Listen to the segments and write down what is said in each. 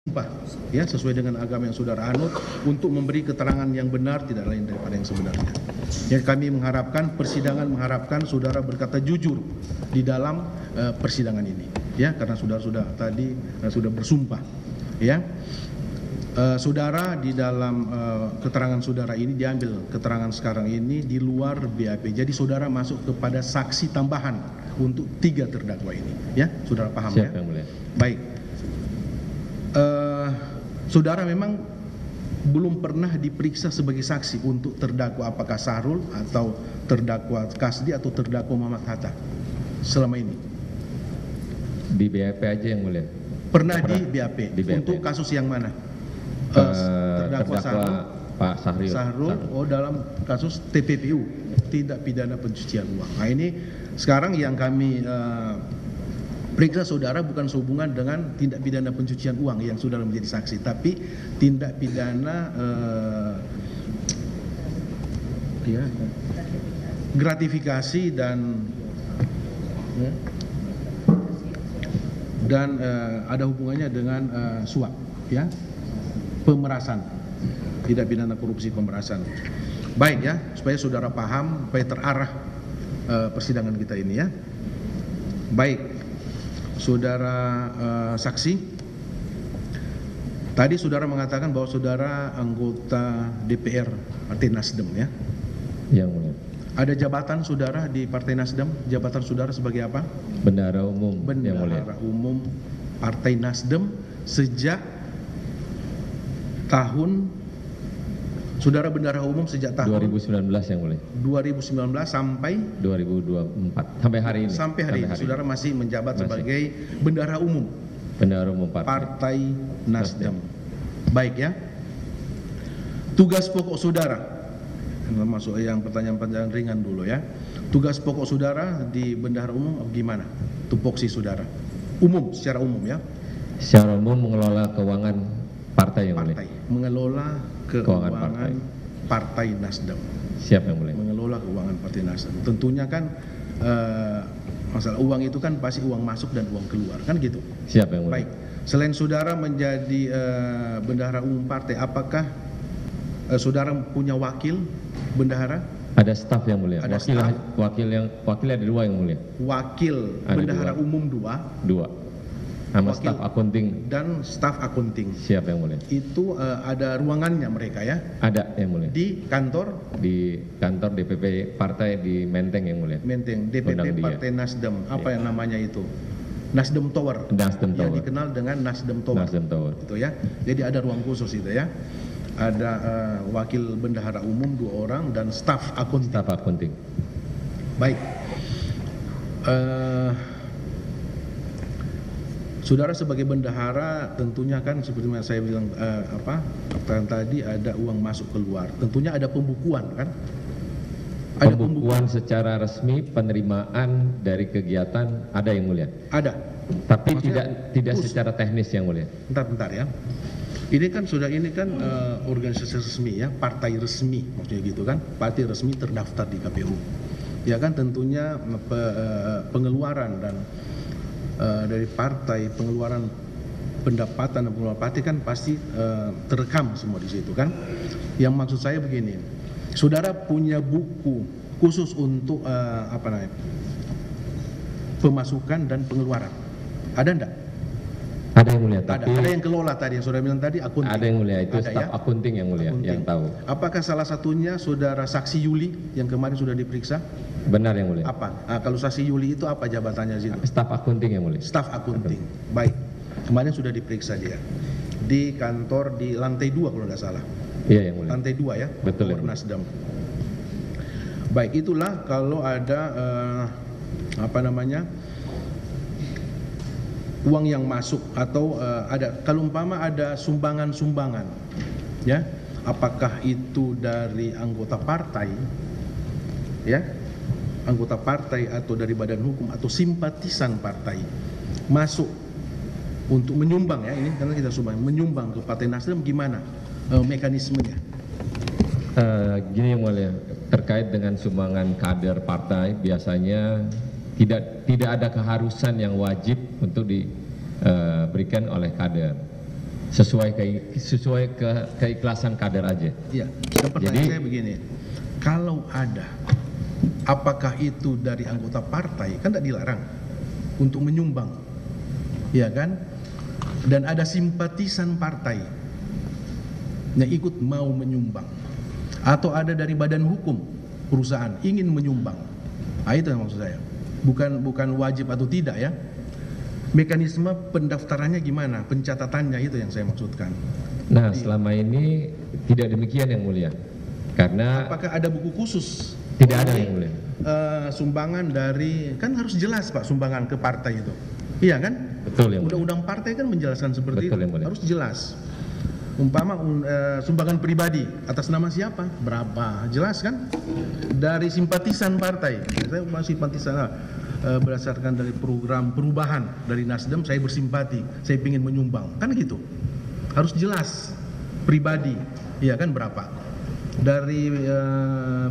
sumpah ya sesuai dengan agama yang saudara anut untuk memberi keterangan yang benar tidak lain daripada yang sebenarnya. Ya, kami mengharapkan persidangan mengharapkan saudara berkata jujur di dalam persidangan ini ya, karena saudara sudah tadi sudah bersumpah ya. Saudara di dalam keterangan saudara ini diambil keterangan sekarang ini di luar BAP. Jadi saudara masuk kepada saksi tambahan untuk 3 terdakwa ini ya. Saudara paham ya? Baik. Saudara memang belum pernah diperiksa sebagai saksi untuk terdakwa apakah Sahrul atau terdakwa Kasdi atau terdakwa Muhammad Hatta selama ini? Di BAP aja yang mulia. Pernah di BAP. Untuk kasus yang mana? Terdakwa Sahrul, Pak Sahrul, oh dalam kasus TPPU, tindak pidana pencucian uang. Nah ini sekarang yang kami periksa saudara bukan sehubungan dengan tindak pidana pencucian uang yang saudara menjadi saksi, tapi tindak pidana gratifikasi dan ada hubungannya dengan suap ya, pemerasan, tidak pidana korupsi pemerasan. Baik ya, supaya saudara paham, supaya terarah persidangan kita ini ya. Baik, saudara saksi, tadi saudara mengatakan bahwa saudara anggota DPR Partai Nasdem ya. Yang mulia. Ada jabatan saudara di Partai Nasdem, jabatan saudara sebagai apa? Bendahara umum. Bendahara umum Partai Nasdem sejak tahun, saudara bendahara umum sejak tahun 2019 yang mulia. 2019 sampai 2024 sampai hari ini. Sampai hari ini saudara masih menjabat sebagai bendahara umum. Bendahara umum Partai Nasdem. Baik ya. Tugas pokok saudara, masuk yang pertanyaan-pertanyaan ringan dulu ya. Tugas pokok saudara di bendahara umum gimana? Tupoksi saudara. Umum, secara umum ya. Secara umum mengelola keuangan partai yang mulia. Mengelola keuangan partai Nasdem. Siap yang mulia. Mengelola keuangan partai Nasdem. Tentunya kan masalah uang itu kan pasti uang masuk dan uang keluar kan gitu. Siap yang mulia. Baik. Selain saudara menjadi bendahara umum partai, apakah saudara punya wakil bendahara? Ada staf yang mulia. Ada wakil ada 2 yang mulia. Wakil ada bendahara umum 2. Sama staf akunting dan staf akunting. Siap yang mulia. Itu ada ruangannya mereka ya? Ada yang mulia. Di kantor? Di kantor DPP partai di Menteng yang mulia. Menteng, DPP Partai Nasdem. Apa yang namanya itu? Nasdem Tower. Nasdem Tower. Yang dikenal dengan Nasdem Tower. Nasdem Tower. Itu ya. Jadi ada ruang khusus itu ya. Ada wakil bendahara umum 2 orang dan staf akunting. Staf akunting. Baik. Saudara sebagai bendahara tentunya kan seperti yang saya bilang tadi ada uang masuk keluar. Tentunya ada pembukuan kan? Ada pembukuan secara resmi penerimaan dari kegiatan ada yang mulia. Ada. Tapi tidak secara teknis yang mulia. Bentar ya. Ini kan organisasi resmi ya, partai resmi maksudnya gitu kan, partai resmi terdaftar di KPU. Ya kan tentunya pengeluaran dan dari partai, pengeluaran pendapatan dan pengeluaran partai kan pasti terekam semua di situ kan. Yang maksud saya begini, saudara punya buku khusus untuk pemasukan dan pengeluaran, ada enggak? Ada yang mulia. Ada yang kelola tadi yang saudara bilang tadi akunting. Ada yang mulia, itu staf ya? Akunting yang mulia yang tahu. Apakah salah satunya saudara saksi Yuli yang kemarin sudah diperiksa? Benar yang mulia. Apa? Kalau saksi Yuli itu apa jabatannya di situ? Staf akunting yang mulia. Staf akunting. Baik. Kemarin sudah diperiksa dia di kantor di lantai 2 kalau tidak salah. Iya yang mulia. Lantai 2 ya. Betul. Nasdem. Baik, itulah kalau ada uang yang masuk atau kalau umpama ada sumbangan-sumbangan ya, apakah itu dari anggota partai ya, anggota partai atau dari badan hukum atau simpatisan partai masuk untuk menyumbang ya, ini karena kita menyumbang ke Partai Nasdem, gimana mekanismenya? Gini yang mulia, terkait dengan sumbangan kader partai biasanya tidak ada keharusan yang wajib untuk diberikan oleh kader. sesuai keikhlasan kader aja. Iya, dan pertanyaan saya begini, kalau ada, apakah itu dari anggota partai, kan tidak dilarang untuk menyumbang, ya kan? Dan ada simpatisan partai yang ikut mau menyumbang, atau ada dari badan hukum perusahaan ingin menyumbang, nah, itu yang maksud saya. Bukan wajib atau tidak ya. Mekanisme pendaftarannya gimana, pencatatannya, itu yang saya maksudkan. Nah, selama ini tidak demikian yang mulia. Karena apakah ada buku khusus? Tidak ada yang mulia. Sumbangan dari, kan harus jelas Pak, sumbangan ke partai itu. Iya kan? Betul yang mulia. Undang-undang partai kan menjelaskan seperti Betul, itu. Harus jelas. Umpama sumbangan pribadi atas nama siapa, berapa, jelas kan? Dari simpatisan partai. Saya masih simpatisan berdasarkan dari program perubahan dari Nasdem, saya bersimpati, saya ingin menyumbang, kan gitu. Harus jelas, pribadi, ya kan, berapa. Dari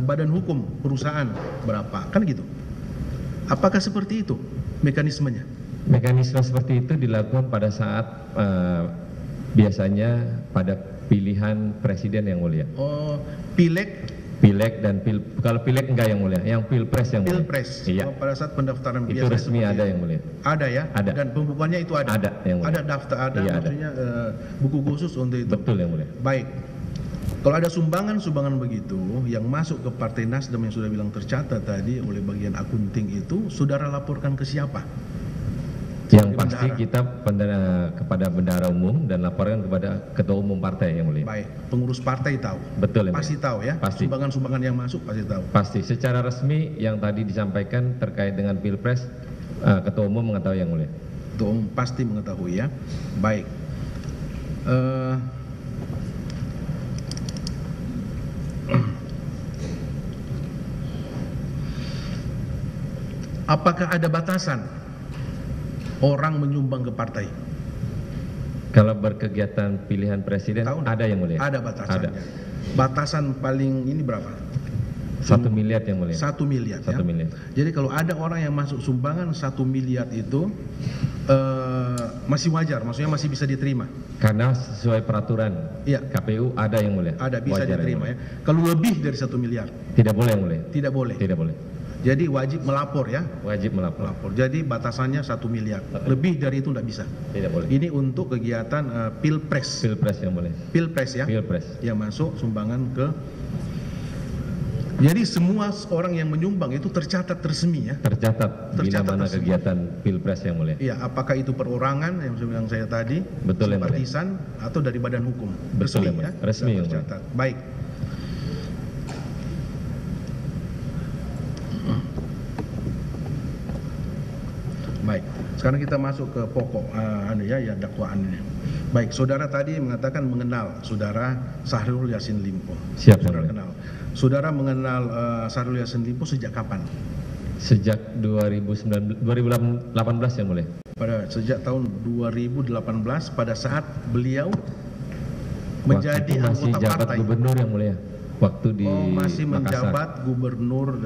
badan hukum perusahaan berapa, kan gitu. Apakah seperti itu mekanismenya? Mekanisme seperti itu dilakukan pada saat biasanya pada pilihan presiden yang mulia. Oh, pileg dan kalau pileg enggak yang mulia, yang pilpres yang mulia. Pilpres. Iya. Oh, pada saat pendaftaran Itu biasa resmi ada yang mulia. Ada ya? Ada. Dan pembukuannya itu ada? Ada yang mulia. Ada daftar, ada, iya, maksudnya buku khusus untuk itu? Betul yang mulia. Baik. Kalau ada sumbangan begitu yang masuk ke Partai Nasdem yang sudah bilang tercatat tadi oleh bagian akunting itu, saudara laporkan ke siapa? Yang pasti kita kepada bendahara umum dan laporkan kepada ketua umum partai yang mulia. Baik, pengurus partai tahu. Betul yang pasti mulia. Tahu ya. Pasti. Sumbangan-sumbangan yang masuk pasti tahu. Pasti. Secara resmi yang tadi disampaikan terkait dengan pilpres, ketua umum mengetahui yang mulia. Ketua umum pasti mengetahui ya. Baik. Apakah ada batasan orang menyumbang ke partai? Kalau berkegiatan pilihan presiden ada yang mulia. Ada batasannya. Ada. Batasan paling ini berapa? 1 miliar yang mulia. 1 miliar. 1 ya? miliar. Jadi kalau ada orang yang masuk sumbangan 1 miliar itu masih wajar, maksudnya masih bisa diterima. Karena sesuai peraturan Iya. KPU ada yang mulia. Ada, bisa wajar diterima ya. Kalau lebih dari 1 miliar tidak boleh yang mulia. tidak boleh. Tidak boleh. Jadi wajib melapor ya. Wajib melapor. Jadi batasannya 1 miliar. Lebih dari itu tidak bisa. Tidak boleh. Ini untuk kegiatan pilpres. Pilpres yang boleh. Pilpres ya. Pilpres. Yang masuk sumbangan ke. Jadi semua orang yang menyumbang itu tercatat resmi ya. Tercatat bila mana resmi. kegiatan pilpres yang mulia. Iya, apakah itu perorangan yang saya tadi, Betul yang mulia. simpatisan atau dari badan hukum. Betul resmi yang mulia. Resmi yang mulia. tercatat. Baik. Baik, sekarang kita masuk ke pokok dakwaan ini. Baik, saudara tadi mengatakan mengenal saudara Syahrul Yassin Limpo. Siap, saudara yang mulia. kenal. Saudara mengenal Syahrul Yassin Limpo sejak kapan? Sejak 2018 yang mulia. Sejak tahun 2018 pada saat beliau menjadi masih anggota jabat partai. gubernur yang mulia. Waktu di masih menjabat gubernur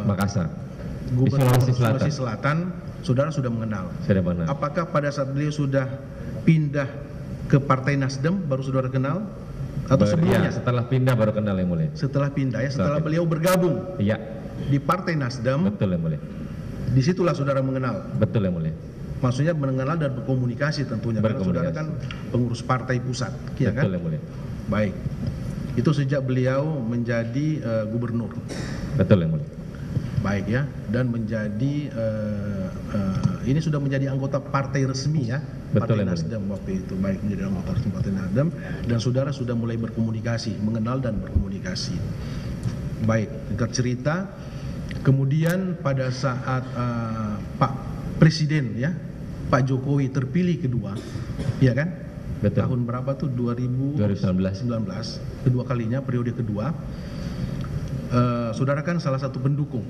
Makassar. Gubernur Sulawesi Sulawesi Selatan, saudara sudah mengenal. Sudah mengenal. Apakah pada saat beliau sudah pindah ke Partai Nasdem baru saudara kenal? Atau sebelumnya? Ya, setelah pindah baru kenal yang mulia. Setelah pindah ya, setelah Setelah beliau bergabung Iya, di Partai Nasdem, betul yang mulia. disitulah saudara mengenal. Betul yang mulia. Maksudnya mengenal dan berkomunikasi tentunya. Karena saudara kan pengurus partai pusat, ya kan? Betul yang mulia. Baik. Itu sejak beliau menjadi gubernur. Betul yang mulia. Baik ya, dan menjadi ini sudah menjadi anggota partai resmi ya, Betul, Partai Nasdem waktu itu. Baik, menjadi anggota resmi Partai Nasdem, dan saudara sudah mulai berkomunikasi, mengenal dan berkomunikasi. Baik, singkat cerita, kemudian pada saat Pak Presiden ya, Pak Jokowi terpilih kedua, ya kan? Betul. Tahun berapa tuh? 2019. Kedua kalinya, periode kedua. Saudara kan salah satu pendukung,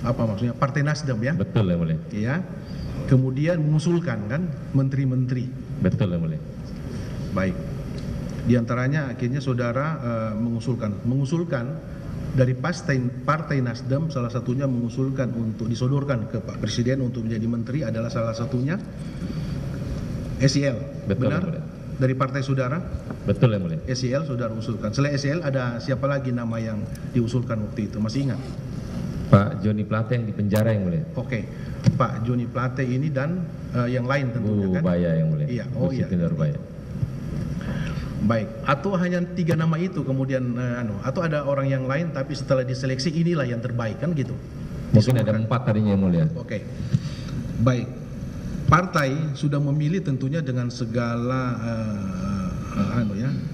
apa maksudnya, Partai Nasdem ya? Betul yang mulia. Iya. Kemudian mengusulkan kan menteri-menteri. Betul yang mulia. Baik. Di antaranya akhirnya saudara mengusulkan dari Partai Nasdem, salah satunya mengusulkan untuk disodorkan ke Pak Presiden untuk menjadi menteri adalah salah satunya SEL, Betul, benar? Yang Mulia. Dari partai saudara, Betul Yang Mulia. SEL saudara usulkan. Selain SEL ada siapa lagi nama yang diusulkan waktu itu? Masih ingat? Pak Joni Plate yang di penjara Yang Mulia. Oke, Pak Joni Plate ini dan yang lain tentunya Bu kan? Baya Yang Mulia. Iya, Bu Siti Nurbaya. Baik, atau hanya 3 nama itu kemudian atau ada orang yang lain tapi setelah diseleksi inilah yang terbaik kan gitu? Mungkin ada 4 tadinya Yang Mulia. Oke, baik. Partai sudah memilih tentunya dengan segala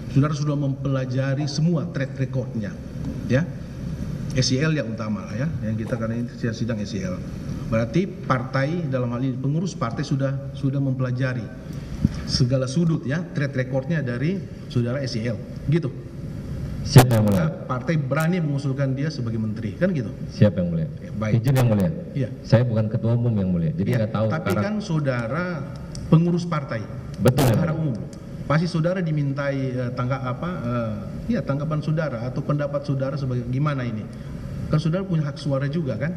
saudara sudah mempelajari semua track recordnya, ya. SEL yang utama lah ya, yang kita karena ini sidang SEL. Berarti partai dalam hal ini pengurus partai sudah mempelajari segala sudut ya track recordnya dari saudara SEL, gitu. Siap Yang Mulia. Partai berani mengusulkan dia sebagai menteri, kan gitu. Siap Yang Mulia. Baik. Izin Yang Mulia. Iya. Saya bukan ketua umum Yang Mulia, jadi Iya, nggak tahu. tapi kan saudara pengurus partai, Betul, bendahara Yang umum. Pasti saudara dimintai tanggapan saudara atau pendapat saudara sebagai gimana ini. Kan saudara punya hak suara juga kan?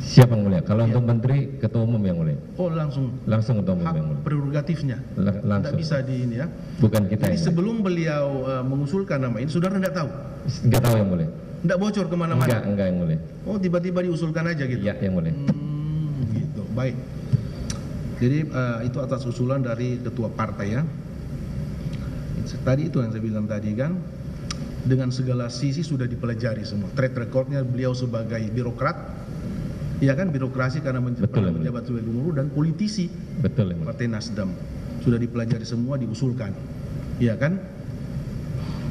Siap Yang Mulia. Kalau Iya. untuk menteri ketua umum Yang Mulia. Oh langsung Langsung ketua umum hak Yang Mulia. prerogatifnya. Tidak Langsung. bisa di ini ya. Bukan kita Jadi Yang Mulia. sebelum beliau mengusulkan nama ini, saudara tidak tahu, Nggak tahu Yang Mulia. tidak bocor kemana-mana. Enggak Yang Mulia. Oh tiba-tiba diusulkan aja gitu. Iya Yang Mulia. Gitu, baik. Jadi itu atas usulan dari ketua partai ya. Tadi itu yang saya bilang tadi kan, dengan segala sisi sudah dipelajari semua. Track recordnya beliau sebagai birokrat, ya kan, birokrasi karena Betul, pernah menjabat sebagai gubernur dan politisi Betul Yang Mulia. Partai Nasdem. Sudah dipelajari semua, diusulkan, ya kan.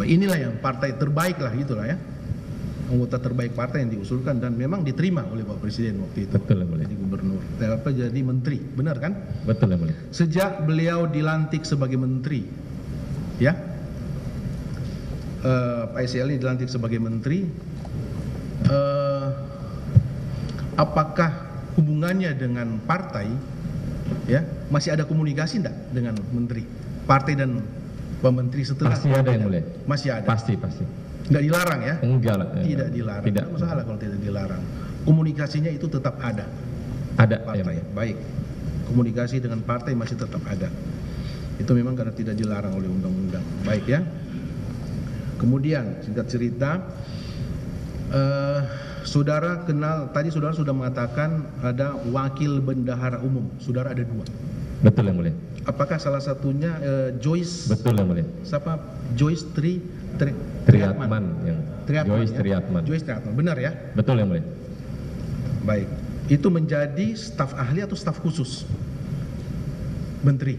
Inilah yang partai terbaik lah, gitulah ya. Anggota terbaik partai yang diusulkan dan memang diterima oleh Pak Presiden waktu itu. Betul Yang Mulia. Jadi gubernur, jadi menteri, benar kan? Betul Yang Mulia. Sejak beliau dilantik sebagai menteri, ya, Pak SEL ini dilantik sebagai menteri, apakah hubungannya dengan partai, ya, masih ada komunikasi enggak dengan menteri, partai dan Pak Menteri setelah? Pasti ada Yang Mulia. Masih ada. Pasti. Tidak dilarang ya? Enggak lah. Tidak dilarang. Tidak. Tidak masalah kalau tidak dilarang. Komunikasinya itu tetap ada. Ada Yang Partai, Mulia. baik. Komunikasi dengan partai masih tetap ada. Itu memang karena tidak dilarang oleh undang-undang. Baik ya. Kemudian singkat cerita, saudara kenal, tadi saudara sudah mengatakan ada wakil bendahara umum. Saudara ada 2. Betul Yang Mulia. Apakah salah satunya Joyce? Betul Yang Mulia. Siapa? Joyce Triatman yang Joyce ya? Triatman. Joyce Triatman, benar ya? Betul Yang Mulia. Baik. Itu menjadi staf ahli atau staf khusus menteri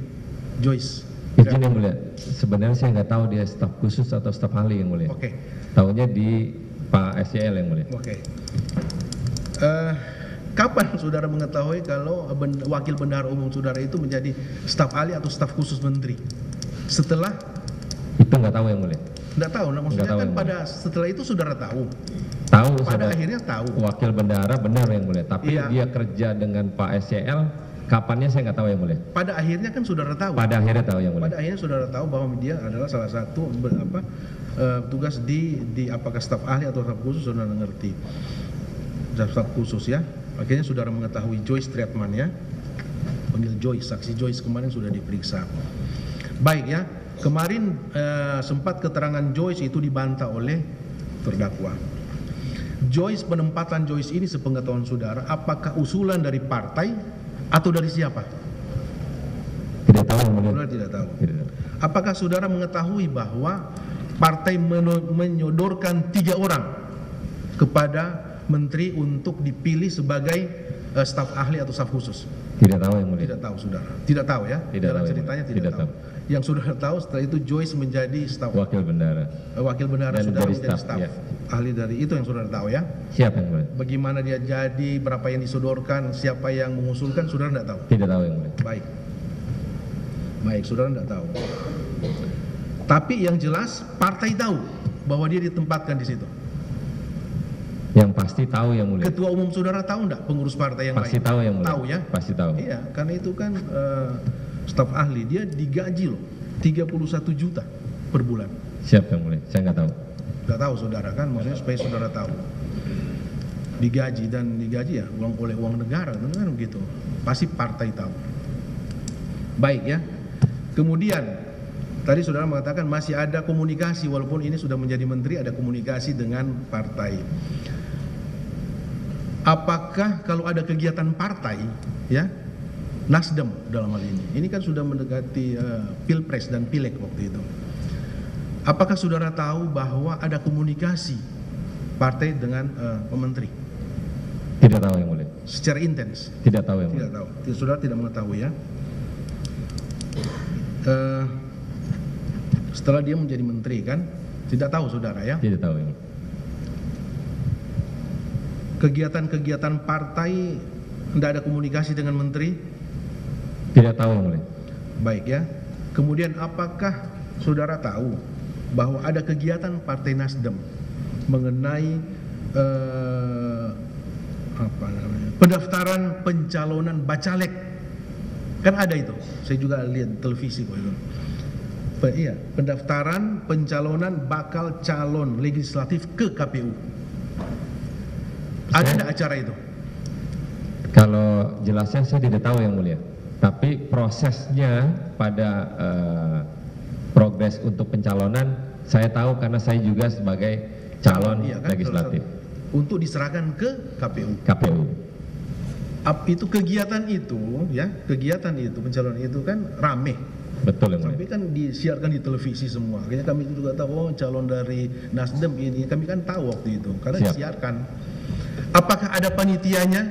Joyce? Izin Yang Mulia. Sebenarnya saya nggak tahu dia staf khusus atau staf ahli Yang Mulia. Oke. Tahunya di Pak SEL Yang Mulia. Oke. Kapan saudara mengetahui kalau wakil bendahara umum saudara itu menjadi staf ahli atau staf khusus menteri? Setelah? Itu nggak tahu Yang Mulia. Nggak tahu, nah, maksudnya tahu, kan Yang pada setelah itu saudara tahu. Tahu. Pada akhirnya tahu. Wakil bendahara benar Yang Mulia. Tapi Iya. dia kerja dengan Pak SEL. Kapannya saya nggak tahu Yang Mulia. Pada akhirnya kan saudara tahu. Pada akhirnya tahu Yang Mulia. Pada akhirnya saudara tahu bahwa dia adalah salah satu tugas di apakah staf ahli atau staf khusus, saudara ngerti. Staf khusus ya. Akhirnya saudara mengetahui Joyce Triatman ya. Panggil Joyce, saksi Joyce kemarin sudah diperiksa. Baik ya. Kemarin sempat keterangan Joyce itu dibantah oleh terdakwa. Joyce, penempatan Joyce ini sepengetahuan saudara, apakah usulan dari partai atau dari siapa? Tidak tahu Yang Mulia. Saudara tidak tahu. Tidak tahu. Apakah saudara mengetahui bahwa partai menyodorkan 3 orang kepada menteri untuk dipilih sebagai staf ahli atau staf khusus? Tidak tahu Yang Mulia. Tidak tahu saudara. Tidak tahu ya? Tidak Dalam tahu, ceritanya Yang Mulia. tidak Tidak tahu. Yang saudara tahu setelah itu Joyce menjadi staf Wakil bendahara. wakil bendahara, Dan saudara jadi menjadi staf, staf ya. ahli dari itu yang saudara tahu ya? Siap Yang Mulia. Bagaimana dia jadi, berapa yang disodorkan, siapa yang mengusulkan, saudara tidak tahu. Tidak tahu Yang Mulia. Baik. Baik, saudara tidak tahu. Tapi yang jelas partai tahu bahwa dia ditempatkan di situ. Yang pasti tahu Yang Mulia. Ketua umum saudara tahu enggak, pengurus partai yang Pasti lain? tahu Yang Mulia. Tahu ya? Pasti tahu. Iya, karena itu kan staf ahli, dia digaji loh 31 juta per bulan. Siap Yang Mulia. Saya nggak tahu. Nggak tahu saudara kan, maksudnya supaya saudara tahu. Digaji dan digaji ya oleh uang negara, kan begitu. Pasti partai tahu. Baik ya. Kemudian tadi saudara mengatakan masih ada komunikasi, walaupun ini sudah menjadi menteri, ada komunikasi dengan partai. Apakah kalau ada kegiatan partai, ya, Nasdem dalam hal ini kan sudah mendekati Pilpres dan Pileg waktu itu. Apakah saudara tahu bahwa ada komunikasi partai dengan pementeri? Tidak tahu yang mulia. Secara intens? Tidak tahu yang mulia. Tidak tahu. Saudara tidak mengetahui, ya. Setelah dia menjadi menteri kan, tidak tahu saudara, ya. Tidak tahu yang mulia. Kegiatan-kegiatan partai tidak ada komunikasi dengan menteri? Tidak tahu yang mulia. Baik, ya. Kemudian apakah saudara tahu bahwa ada kegiatan Partai Nasdem mengenai pendaftaran pencalonan bacalek? Kan ada itu. Saya juga lihat televisi kok itu. Iya, pendaftaran pencalonan bakal calon legislatif ke KPU. Ada tidak acara itu? Kalau jelasnya saya tidak tahu yang mulia. Tapi prosesnya pada progres untuk pencalonan saya tahu karena saya juga sebagai calon iya, kan, legislatif. Untuk diserahkan ke KPU. KPU. Itu kegiatan itu, ya, kegiatan itu pencalonan itu kan rame. Betul yang mulia. Sampai kan disiarkan di televisi semua. Akhirnya kami juga tahu, oh, calon dari Nasdem ini, kami kan tahu waktu itu karena Siap. disiarkan. Apakah ada panitianya?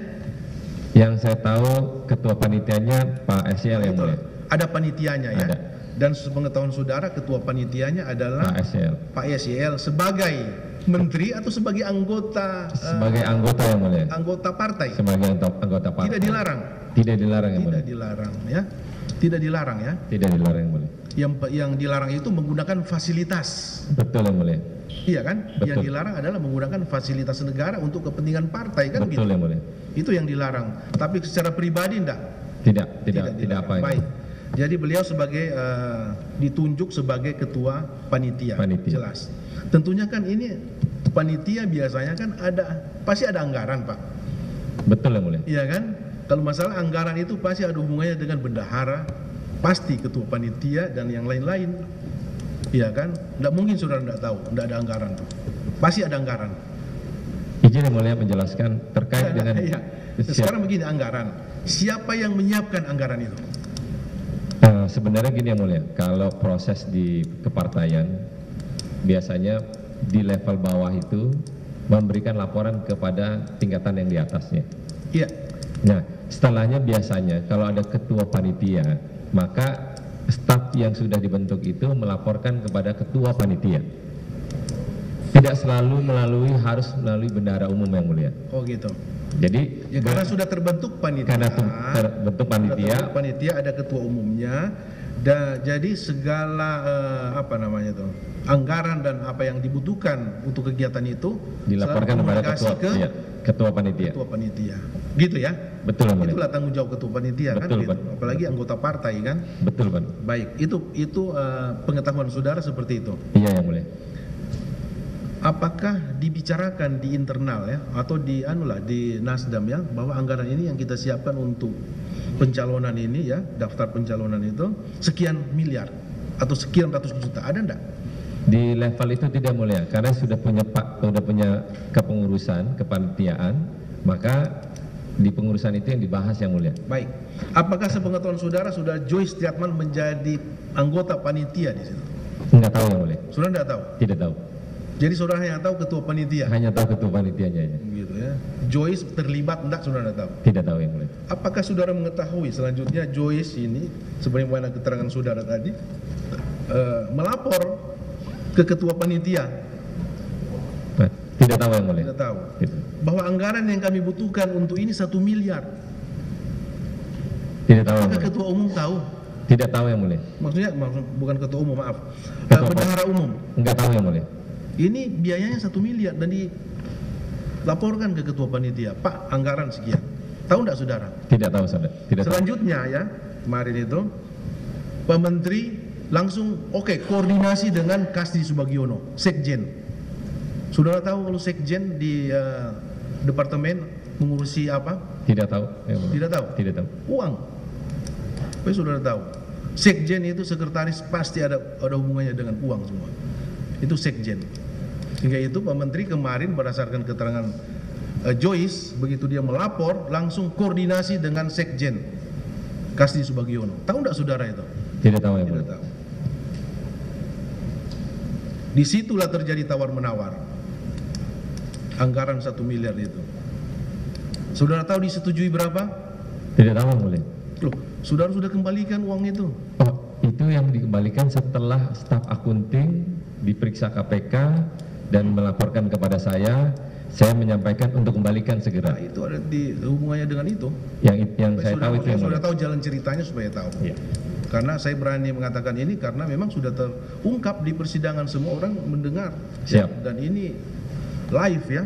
Yang saya tahu ketua panitianya Pak SYL yang mulia. Ada panitianya, ya. Ada. Dan sepengetahuan saudara ketua panitianya adalah Pak SYL. Pak SYL sebagai menteri atau sebagai anggota? Sebagai anggota yang mulia. Anggota partai. Sebagai anggota partai. Tidak dilarang. Tidak dilarang yang mulia. Tidak dilarang, ya. Tidak dilarang, ya. Tidak dilarang yang mulia. Yang dilarang itu menggunakan fasilitas. Betul yang mulia. Iya kan? Betul. Yang dilarang adalah menggunakan fasilitas negara untuk kepentingan partai kan? Betul gitu. yang mulia. Itu yang dilarang. Tapi secara pribadi enggak? Tidak dilarang. apa yang Baik. Jadi beliau sebagai ditunjuk sebagai ketua panitia. Panitia. Jelas. Tentunya kan ini panitia biasanya kan pasti ada anggaran, Pak. Betul yang mulia. Iya kan? Kalau masalah anggaran itu pasti ada hubungannya dengan bendahara, pasti ketua panitia dan yang lain-lain. Iya kan? Tidak mungkin saudara tidak tahu, tidak ada anggaran tuh. Pasti ada anggaran. Izin yang mulia menjelaskan terkait dengan Iya. Sekarang begini anggaran. Siapa yang menyiapkan anggaran itu? Sebenarnya gini yang mulia, kalau proses di kepartaian biasanya di level bawah itu memberikan laporan kepada tingkatan yang di atasnya. Iya. Nah, setelahnya biasanya kalau ada ketua panitia, maka staf yang sudah dibentuk itu melaporkan kepada ketua panitia. Tidak selalu harus melalui bendahara umum yang mulia. Oh gitu. Jadi Ya, karena sudah terbentuk panitia. karena terbentuk panitia, Panitia ada ketua umumnya. Jadi segala anggaran dan apa yang dibutuhkan untuk kegiatan itu dilaporkan kepada ketua panitia. Ketua panitia. Gitu ya? Betul yang mulia. Itulah tanggung jawab ketua panitia. Betul, kan? Pak. Gitu. Apalagi anggota partai kan? Betul, Pak. Baik, itu pengetahuan saudara seperti itu. Iya yang mulia. Apakah dibicarakan di internal ya atau di Nasdem ya bahwa anggaran ini yang kita siapkan untuk pencalonan ini ya, daftar pencalonan itu sekian miliar atau sekian ratus juta, ada enggak? Di level itu tidak mulia karena sudah punya kepengurusan, kepanitiaan, maka di pengurusan itu yang dibahas yang mulia. Baik. Apakah sepengetahuan saudara sudah Joyce Triatman menjadi anggota panitia di situ? Enggak tahu yang mulia. Saudara enggak tahu? Tidak tahu. Jadi saudara hanya tahu ketua panitia. Hanya tahu ketua panitianya aja. Gitu ya. Joyce terlibat enggak, saudara enggak tahu? Tidak tahu yang mulia. Apakah saudara mengetahui selanjutnya Joyce ini sebagaimana keterangan saudara tadi melapor ke ketua panitia? Nah, tidak tahu yang mulia. Tidak tahu. Tidak. Bahwa anggaran yang kami butuhkan untuk ini 1 miliar. Tidak tahu yang Apakah mulia. ketua umum tahu? Tidak tahu yang mulia. Maksudnya bukan ketua umum, maaf. Ketua Bendahara umum. Enggak tahu yang mulia. Ini biayanya 1 miliar dan dilaporkan ke ketua panitia. Pak, anggaran sekian. Tahu enggak saudara? Tidak tahu saudara. Tidak tahu. Selanjutnya ya, kemarin itu Pak Menteri langsung koordinasi dengan Kasdi Subagiono, Sekjen. Saudara tahu kalau Sekjen di departemen mengurusi apa? Tidak tahu yang mulia. Tidak tahu. Tidak tahu. Uang. Tapi saudara tahu. Sekjen itu sekretaris pasti ada hubungannya dengan uang semua. Itu sekjen. Sehingga itu Pak Menteri kemarin berdasarkan keterangan Joyce, begitu dia melapor langsung koordinasi dengan sekjen Kasdi Subagiono. Tahu enggak saudara itu? Tidak tahu yang Tidak mulia. tahu. Disitulah terjadi tawar-menawar anggaran 1 miliar itu. Saudara tahu disetujui berapa? Tidak tahu yang mulia. Loh, saudara sudah kembalikan uang itu. Oh, itu yang dikembalikan setelah staf akunting diperiksa KPK dan melaporkan kepada saya menyampaikan untuk kembalikan segera. Nah, itu ada di hubungannya dengan itu. Yang saya tahu itu yang sudah mulia. tahu jalan ceritanya supaya tahu. Iya. Karena saya berani mengatakan ini karena memang sudah terungkap di persidangan, semua orang mendengar. Siap. Dan ini live ya,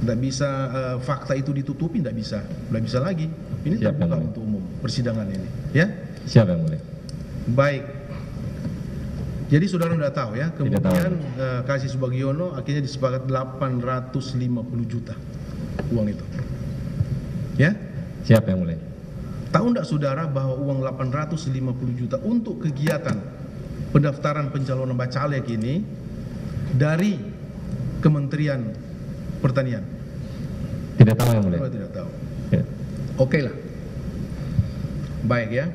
tidak bisa fakta itu ditutupi, tidak bisa lagi. Ini Siap, terbuka yang mulia. untuk umum persidangan ini, ya. Siap yang mulia. Baik. Jadi saudara tidak tahu ya, Tidak kemudian tahu. Kasdi Subagiono akhirnya disepakati 850 juta uang itu, ya. Siap yang mulia. Tahu enggak saudara bahwa uang 850 juta untuk kegiatan pendaftaran pencalonan bacalek ini dari Kementerian Pertanian? Tidak tahu yang mulia. Saudara tidak tahu. Ya. Oke lah. Baik ya.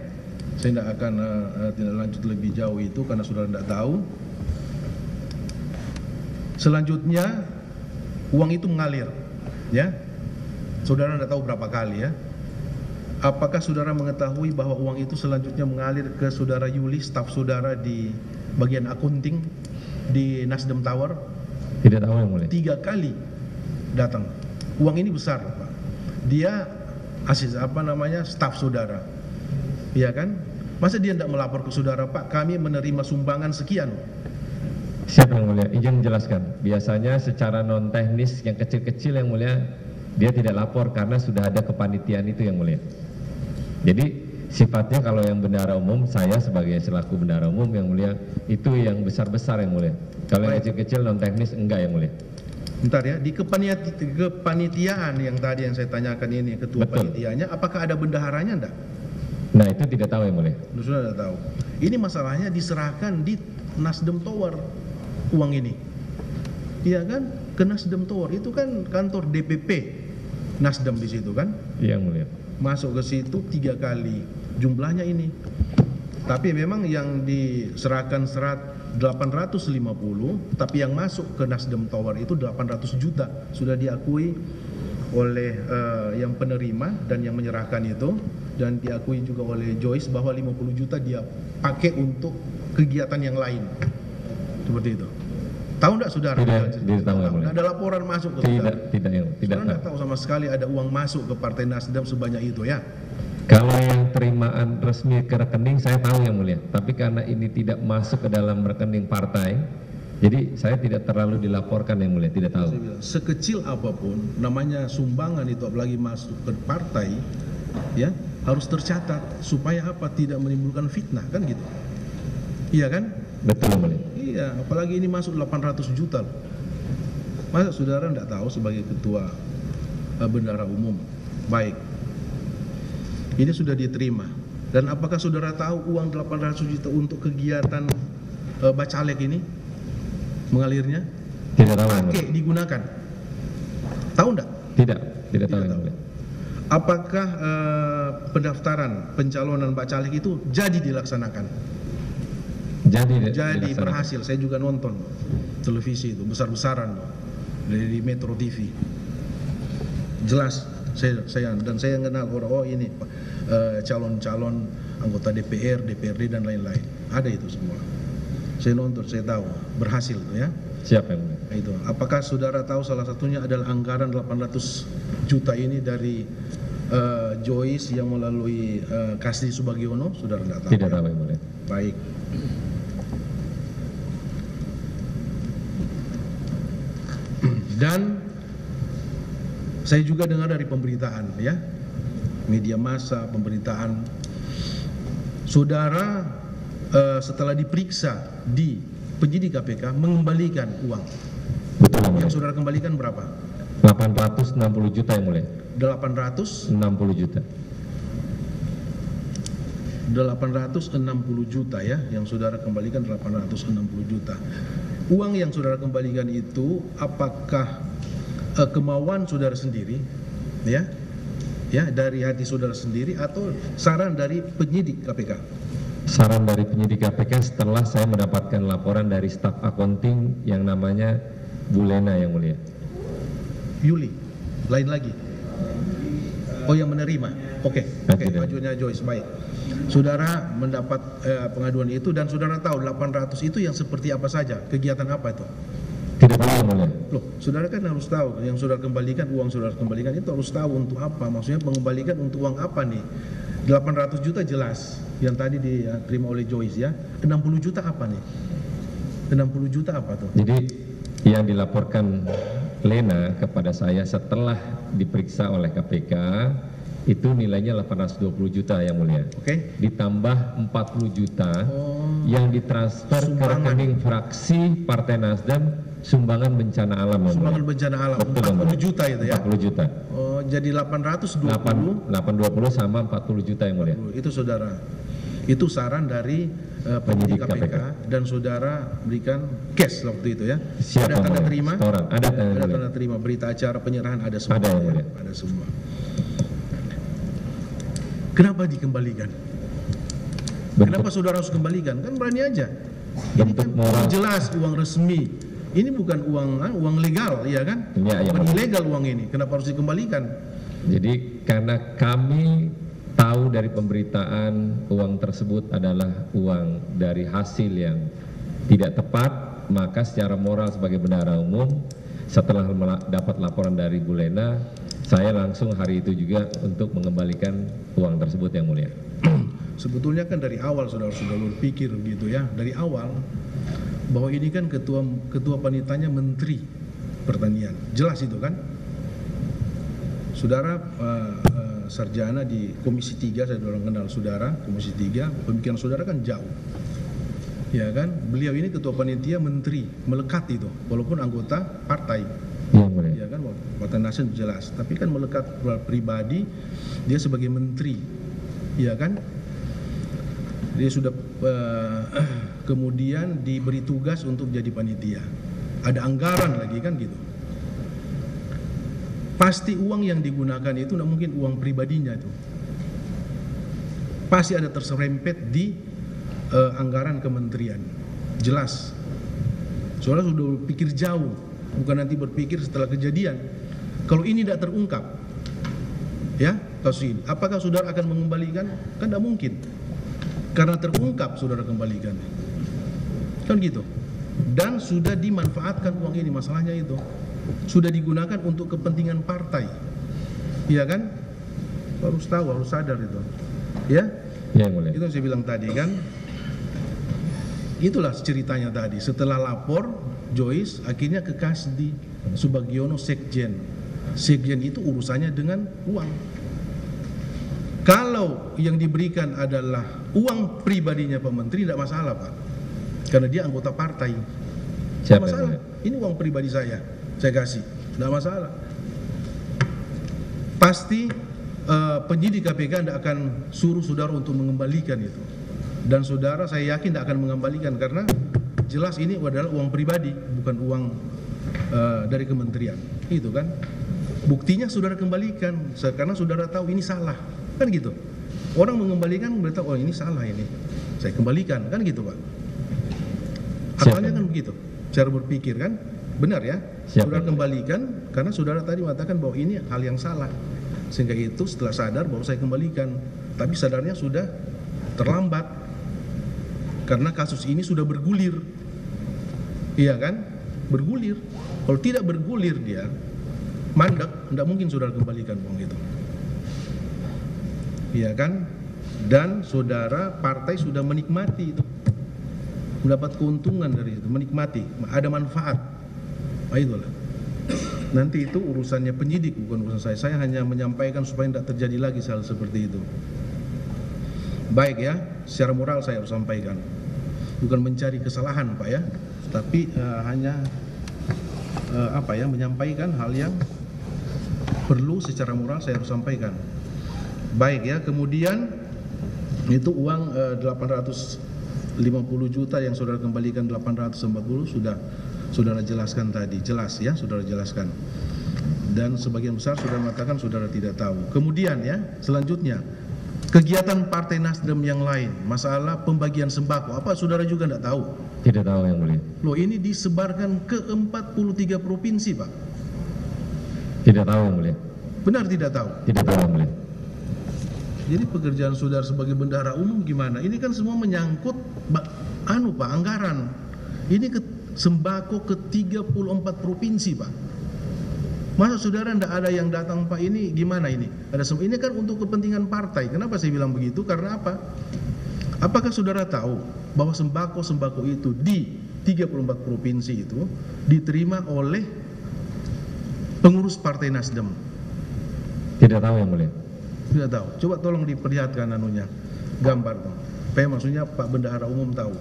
Saya tidak akan tidak lanjut lebih jauh itu karena saudara tidak tahu. Selanjutnya uang itu mengalir, ya. Saudara tidak tahu berapa kali ya. Apakah saudara mengetahui bahwa uang itu selanjutnya mengalir ke saudara Yuli, staf saudara di bagian akunting di Nasdem Tower? Tidak tahu yang mulia. 3 kali datang. Uang ini besar, Pak. Dia staf saudara. Iya kan? Masa dia tidak melapor ke saudara, Pak, kami menerima sumbangan sekian. Siap yang mulia. Izin menjelaskan. Biasanya secara non teknis yang kecil-kecil yang mulia dia tidak lapor karena sudah ada kepanitiaan itu yang mulia. Jadi sifatnya kalau yang bendahara umum, saya sebagai selaku bendahara umum yang mulia, itu yang besar-besar yang mulia. Kalau yang kecil-kecil non teknis enggak yang mulia. Bentar ya, di kepanitiaan yang tadi yang saya tanyakan ini, ketua Betul. panitianya, apakah ada bendaharanya enggak? Nah itu tidak tahu yang mulia. Sudah tidak tahu. Ini masalahnya diserahkan di Nasdem Tower uang ini. Iya kan? Ke Nasdem Tower itu kan kantor DPP Nasdem di situ kan? Iya yang mulia. Masuk ke situ 3 kali jumlahnya ini. Tapi memang yang diserahkan 850, tapi yang masuk ke Nasdem Tower itu 800 juta sudah diakui oleh yang penerima dan yang menyerahkan itu, dan diakui juga oleh Joyce bahwa 50 juta dia pakai untuk kegiatan yang lain. Seperti itu. Tahu enggak saudara? Tidak tahu yang mulia. Ada laporan masuk ke saudara? Tidak Saudara tahu. enggak tahu sama sekali ada uang masuk ke Partai Nasdem sebanyak itu ya? Kalau yang terimaan resmi ke rekening saya tahu yang mulia, tapi karena ini tidak masuk ke dalam rekening partai, jadi saya tidak terlalu dilaporkan yang mulia, tidak tahu. Saya bilang, sekecil apapun namanya sumbangan itu apalagi masuk ke partai, ya harus tercatat supaya apa? Tidak menimbulkan fitnah kan gitu. Iya kan? Betul yang mulia. Iya, apalagi ini masuk 800 juta loh. Masa saudara enggak tahu sebagai ketua bendahara umum? Baik. Ini sudah diterima. Dan apakah saudara tahu uang 800 juta untuk kegiatan bacalek ini mengalirnya? Tidak tahu yang mulia. Pakai digunakan. Tahu enggak? Tidak tahu yang mulia. Apakah pendaftaran pencalonan bacalek itu jadi dilaksanakan? Jadi dilaksanakan. berhasil. Saya juga nonton televisi itu besar-besaran dari Metro TV. Jelas saya kenal orang ini calon-calon anggota DPR, DPRD dan lain-lain. Ada itu semua. Saya nonton, saya tahu berhasil ya. Siap yang mulia. Itu. Apakah saudara tahu salah satunya adalah anggaran 800 juta ini dari Joyce yang melalui Kasdi Subagiono? Saudara tidak tahu. Tidak tahu yang mulia. Baik. Dan saya juga dengar dari pemberitaan ya, media massa, pemberitaan, saudara setelah diperiksa di penyidik KPK mengembalikan uang. Betul yang mulia. Yang saudara kembalikan berapa? 860 juta yang mulia. 860 juta. 860 juta ya, yang saudara kembalikan 860 juta. Uang yang saudara kembalikan itu apakah kemauan saudara sendiri, ya, dari hati saudara sendiri atau saran dari penyidik KPK? Saran dari penyidik KPK setelah saya mendapatkan laporan dari staf accounting yang namanya Bu Lena, yang mulia. Yuli, lain lagi. Oh, yang menerima. Oke, pengajuannya Joyce, baik. Saudara mendapat pengaduan itu dan saudara tahu 800 itu yang seperti apa saja, kegiatan apa itu? Tidak tahu, yang mulia. Loh, saudara kan harus tahu, yang saudara kembalikan, uang saudara kembalikan itu harus tahu untuk apa, maksudnya mengembalikan untuk uang apa nih? 800 juta jelas, yang tadi diterima oleh Joyce ya. 60 juta apa nih? 60 juta apa tuh? Jadi yang dilaporkan Lena kepada saya setelah diperiksa oleh KPK itu nilainya 820 juta, yang mulia. Oke. Ditambah 40 juta yang ditransfer ke rekening fraksi Partai Nasdem sumbangan bencana alam, yang mulia. Sumbangan bencana alam. Betul, 40 juta itu ya. 40 juta. Oh, jadi 820 820 sama 40 juta, yang mulia. itu saudara. Itu saran dari penyidik KPK dan saudara berikan cash waktu itu ya. Siap, ada tanda yang mulia. terima? Setoran. Ada Tanda terima, berita acara penyerahan ada semua. Ada, yang mulia. Ada semua. Kenapa dikembalikan? Kenapa saudara harus kembalikan? Kan berani aja. Ini Bentuk kan moral. jelas uang resmi. Ini bukan uang legal, ya kan? Iya, Bukan ilegal uang ini. Kenapa harus dikembalikan? Jadi karena kami tahu dari pemberitaan uang tersebut adalah uang dari hasil yang tidak tepat, maka secara moral sebagai bendahara umum, setelah dapat laporan dari Bu Lena, saya langsung hari itu juga untuk mengembalikan uang tersebut, yang mulia. Sebetulnya kan dari awal saudara sudah berpikir gitu ya, dari awal bahwa ini kan ketua panitanya Menteri Pertanian, jelas itu kan. Saudara sarjana di Komisi 3, saya sudah kenal saudara Komisi 3, pemikiran saudara kan jauh, ya kan. Beliau ini ketua panitia Menteri, melekat itu, walaupun anggota partai. Yang mulia. Ya kan, Partai Nasdem jelas, tapi kan melekat pribadi, dia sebagai menteri, ya kan. Dia sudah kemudian diberi tugas untuk jadi panitia, ada anggaran lagi kan gitu. Pasti uang yang digunakan itu tidak mungkin uang pribadinya itu, pasti ada terserempet di anggaran kementerian, jelas. Saudara sudah berpikir jauh, bukan nanti berpikir setelah kejadian. Kalau ini tidak terungkap, ya kasus ini, apakah saudara akan mengembalikan? Kan tidak mungkin. Karena terungkap saudara kembalikan, kan gitu. Dan sudah dimanfaatkan uang ini, masalahnya itu sudah digunakan untuk kepentingan partai, iya kan. Harus tahu, harus sadar itu, ya. Yang mulia. Itu yang saya bilang tadi kan. Itulah ceritanya tadi. Setelah lapor Joyce akhirnya ke Kasdi Subagiono Sekjen. Sekjen itu urusannya dengan uang. Kalau yang diberikan adalah uang pribadinya Pak Menteri, tidak masalah Pak, karena dia anggota partai. Tidak masalah. Ini uang pribadi saya kasih, tidak masalah. Pasti penyidik KPK tidak akan suruh saudara untuk mengembalikan itu. Dan saudara saya yakin tidak akan mengembalikan karena jelas ini adalah uang pribadi, bukan uang dari kementerian. Itu kan. Buktinya saudara kembalikan karena saudara tahu ini salah. Kan gitu. Orang mengembalikan berita, oh ini salah ini, saya kembalikan, kan gitu Pak. Akalnya kan begitu, cara berpikir kan, benar ya. Saudara kembalikan karena saudara tadi mengatakan bahwa ini hal yang salah, sehingga itu setelah sadar baru saya kembalikan. Tapi sadarnya sudah terlambat karena kasus ini sudah bergulir, iya kan, bergulir. Kalau tidak bergulir dia mandek, tidak mungkin saudara kembalikan uang itu. Iya kan? Dan saudara partai sudah menikmati itu, mendapat keuntungan dari itu, menikmati, ada manfaat. Nah, itulah. Nanti itu urusannya penyidik, bukan urusan saya. Saya hanya menyampaikan supaya tidak terjadi lagi hal seperti itu. Baik ya, secara moral saya harus sampaikan, bukan mencari kesalahan Pak ya, tapi hanya menyampaikan hal yang perlu secara moral saya harus sampaikan. Baik ya, kemudian Itu uang 850 juta yang saudara kembalikan 840 sudah saudara jelaskan tadi, jelas ya, saudara jelaskan. Dan sebagian besar saudara mengatakan saudara tidak tahu. Kemudian ya, selanjutnya kegiatan Partai Nasdem yang lain, masalah pembagian sembako, apa saudara juga tidak tahu? Tidak tahu yang mulia. Loh, ini disebarkan ke 43 provinsi, Pak. Tidak tahu yang mulia. Benar tidak tahu? Tidak tahu yang mulia. Jadi pekerjaan saudara sebagai bendahara umum gimana? Ini kan semua menyangkut Pak, anggaran. Ini sembako ke 34 provinsi, Pak. Masa saudara tidak ada yang datang, Pak? Ini gimana ini? Ini kan untuk kepentingan partai. Kenapa saya bilang begitu? Karena apa? Apakah saudara tahu bahwa sembako itu di 34 provinsi itu diterima oleh pengurus Partai Nasdem? Tidak tahu yang mulia. Tidak tahu. Coba tolong diperlihatkan anunya, gambar tuh. Supaya maksudnya Pak Bendahara Umum tahu.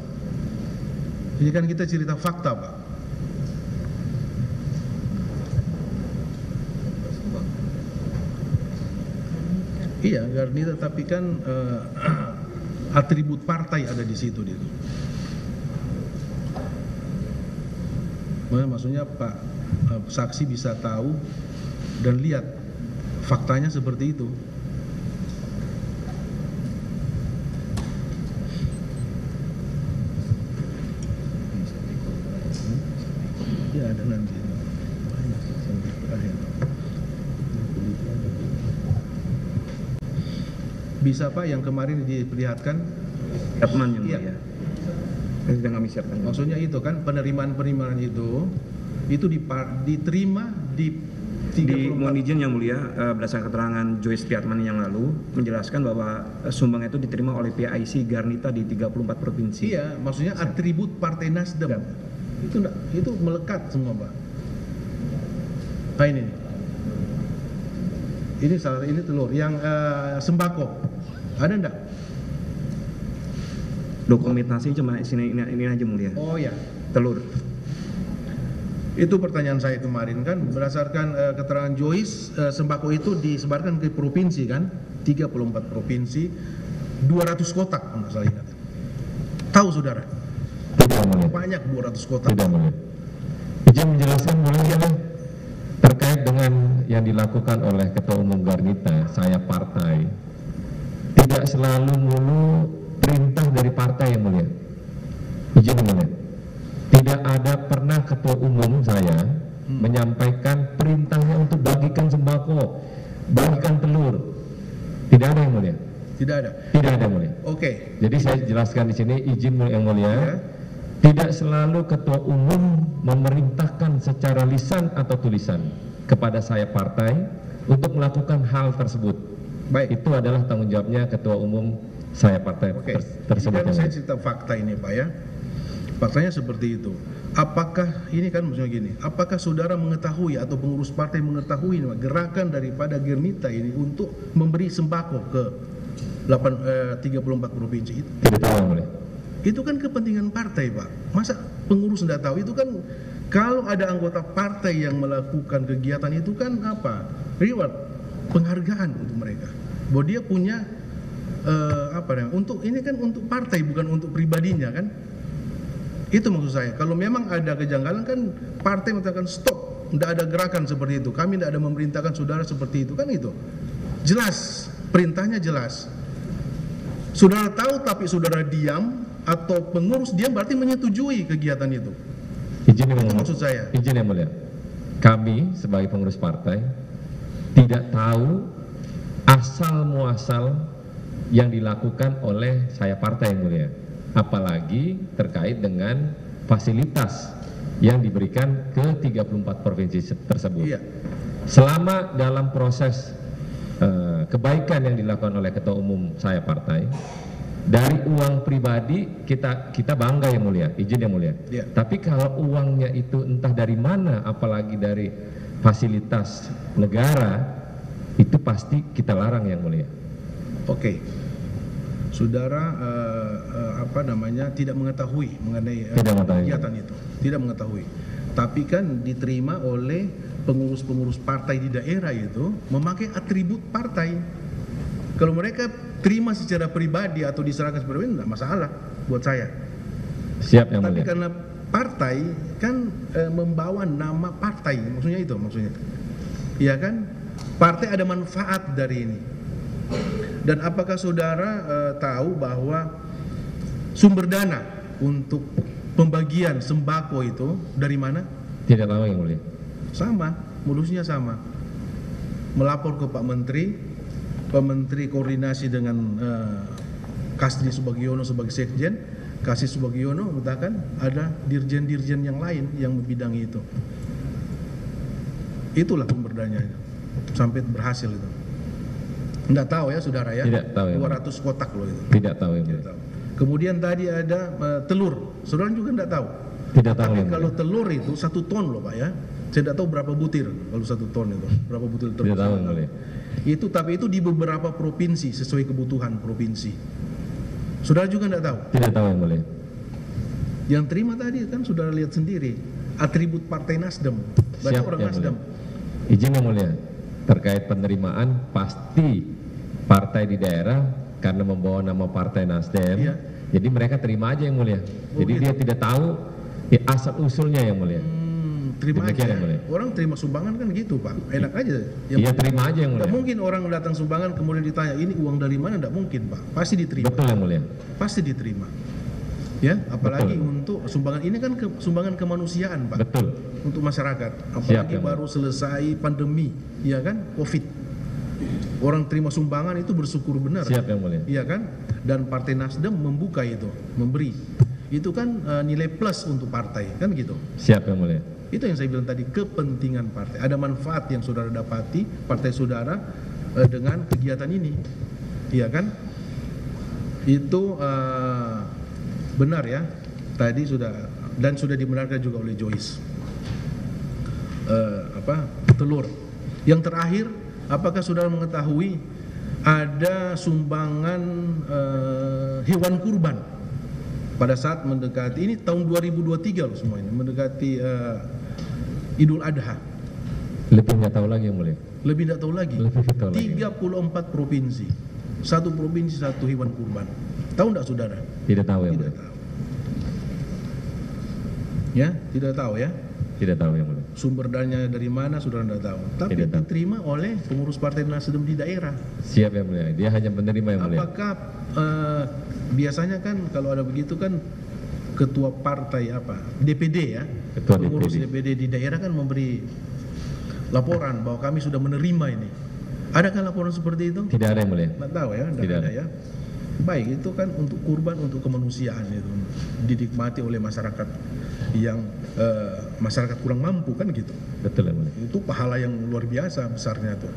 Ini kan kita cerita fakta, Pak. Iya, Garnita, tapi kan atribut partai ada di situ dia. Maksudnya Pak saksi bisa tahu dan lihat faktanya seperti itu. Ya ada nanti. Sampai terakhir. Bisa Pak yang kemarin diperlihatkan? Atman yang Iya. mulia. Yang sedang kami siapkan. Maksudnya itu kan penerimaan itu diterima di 34. Mohon izin yang mulia, berdasarkan keterangan Joyce Piatman yang lalu menjelaskan bahwa sumbangan itu diterima oleh PIC Garnita di 34 provinsi. Iya, maksudnya atribut Partai Nasdem. Ya. Itu melekat semua, Pak. Nah ini. Ini telur yang sembako. Ada enggak? Dokumentasi cuma ini aja mulia. Oh ya. Telur. Itu pertanyaan saya kemarin kan, berdasarkan keterangan Joyce, sembako itu disebarkan ke provinsi kan, 34 provinsi, 200 kotak kalau nggak salah ingat. Tahu saudara? Tidak mulia. Banyak 200 kotak. Tidak mulia. Izin menjelaskan mulia terkait dengan yang dilakukan oleh Ketua Umum Garnita, saya partai, tidak selalu mulu perintah dari partai yang mulia. Izin mulia. Tidak ada pernah Ketua Umum saya menyampaikan perintahnya untuk bagikan sembako, bagikan telur. Tidak ada yang mulia. Tidak ada. Tidak ada yang mulia. Oke. Jadi saya jelaskan di sini, izin yang mulia. Ya. Tidak selalu Ketua Umum memerintahkan secara lisan atau tulisan kepada saya partai untuk melakukan hal tersebut. Baik. Itu adalah tanggung jawabnya Ketua Umum saya partai Oke. tersebut. Ini kan saya cerita fakta ini, Pak ya. Faktanya seperti itu. Apakah ini kan maksudnya gini? Apakah saudara mengetahui atau pengurus partai mengetahui gerakan daripada Garnita ini untuk memberi sembako ke 34 provinsi itu? Tidak tahu yang mulia. Itu kan kepentingan partai, Pak. Masa pengurus tidak tahu? Itu kan kalau ada anggota partai yang melakukan kegiatan itu kan apa? Reward, penghargaan untuk mereka. Bahwa dia punya untuk ini kan untuk partai bukan untuk pribadinya kan? Itu maksud saya. Kalau memang ada kejanggalan kan partai mengatakan stop, tidak ada gerakan seperti itu. Kami tidak ada memerintahkan saudara seperti itu kan itu. Jelas, perintahnya jelas. Saudara tahu tapi saudara diam atau pengurus diam berarti menyetujui kegiatan itu. Izin yang Itu mulia. maksud saya. Izin yang mulia. Kami sebagai pengurus partai tidak tahu asal muasal yang dilakukan oleh saya partai yang mulia. Apalagi terkait dengan fasilitas yang diberikan ke 34 provinsi tersebut. Iya. Selama dalam proses kebaikan yang dilakukan oleh Ketua Umum saya partai, dari uang pribadi kita bangga yang mulia, izin yang mulia. Iya. Tapi kalau uangnya itu entah dari mana, apalagi dari fasilitas negara, itu pasti kita larang yang mulia. Oke. Saudara tidak mengetahui mengenai Tidak mengetahui. kegiatan itu. Tidak mengetahui. Tapi kan diterima oleh pengurus-pengurus partai di daerah itu memakai atribut partai. Kalau mereka terima secara pribadi atau diserahkan secara pribadi tidak masalah buat saya. Siap yang Tapi mulia. karena partai kan membawa nama partai, maksudnya itu maksudnya. Iya kan? Partai ada manfaat dari ini. Dan apakah saudara tahu bahwa sumber dana untuk pembagian sembako itu dari mana? Tidak tahu yang mulia. Sama, modusnya sama. Melapor ke Pak Menteri, Pak Menteri koordinasi dengan Kasdi Subagiono sebagai sekjen, Kasdi Subagiono mengatakan ada dirjen-dirjen yang lain yang membidangi itu. Itulah sumber dananya sampai berhasil itu. Enggak tahu ya saudara ya? Tidak tahu ya. 200 kotak loh itu. Tidak tahu yang Tidak mulia. tahu. Kemudian tadi ada telur, saudara juga enggak tahu. Tidak tahu Tapi yang kalau mulia. telur itu 1 ton loh Pak ya. Saya tidak tahu berapa butir kalau 1 ton itu. Berapa butir telur. Tidak tahu yang mulia. Itu tapi itu di beberapa provinsi sesuai kebutuhan provinsi. Saudara juga enggak tahu. Tidak tahu yang mulia. Yang terima tadi kan saudara lihat sendiri atribut Partai Nasdem. Banyak Siap orang yang Nasdem. mulia. Izin yang mulia, terkait penerimaan pasti partai di daerah karena membawa nama Partai Nasdem, Iya. jadi mereka terima aja yang mulia. Oh, Jadi gitu. dia tidak tahu asal usulnya yang mulia. Terima Demikian aja. yang mulia. Orang terima sumbangan kan gitu Pak. Enak aja. Iya terima aja yang Tidak mulia. mungkin orang datang sumbangan kemudian ditanya ini uang dari mana, tidak mungkin Pak. Pasti diterima. Betul yang mulia. Pasti diterima. Ya, apalagi Betul. untuk sumbangan ini kan sumbangan kemanusiaan Pak. Betul. Untuk masyarakat. Siap, Apalagi ya, baru selesai pandemi, ya kan, Covid. Orang terima sumbangan itu bersyukur benar. Siap yang mulia. Iya kan? Dan Partai Nasdem membuka itu, memberi. Itu kan nilai plus untuk partai, kan gitu. Siap yang mulia. Itu yang saya bilang tadi, kepentingan partai. Ada manfaat yang saudara dapati, partai saudara dengan kegiatan ini. Iya kan? Itu benar ya. Tadi sudah, dan sudah dibenarkan juga oleh Joyce. Telur. Yang terakhir, apakah saudara mengetahui ada sumbangan hewan kurban pada saat mendekati, ini tahun 2023 loh semua ini, mendekati Idul Adha. Lebih nggak tahu lagi yang mulia. Lebih tidak tahu lagi. Lebih nggak tahu lagi. 34 provinsi. Satu provinsi satu hewan kurban. Tahu enggak saudara? Tidak tahu yang Tidak mulia. tahu. Ya, tidak tahu ya. Tidak tahu yang mulia. Sumber dananya dari mana saudara tidak tahu. Tapi Tidak tahu. diterima oleh pengurus Partai Nasdem di daerah. Siap yang mulia. Dia hanya menerima yang mulia. Apakah biasanya kan kalau ada begitu kan ketua partai DPD ya, Ketua pengurus DPD. DPD di daerah kan memberi laporan bahwa kami sudah menerima ini. Adakah laporan seperti itu? Tidak ada yang mulia. Nggak tahu ya, nggak Tidak ada ada. ya. Baik, itu kan untuk kurban, untuk kemanusiaan itu dinikmati oleh masyarakat yang masyarakat kurang mampu kan gitu. Betul yang mulia. Itu pahala yang luar biasa besarnya tuh,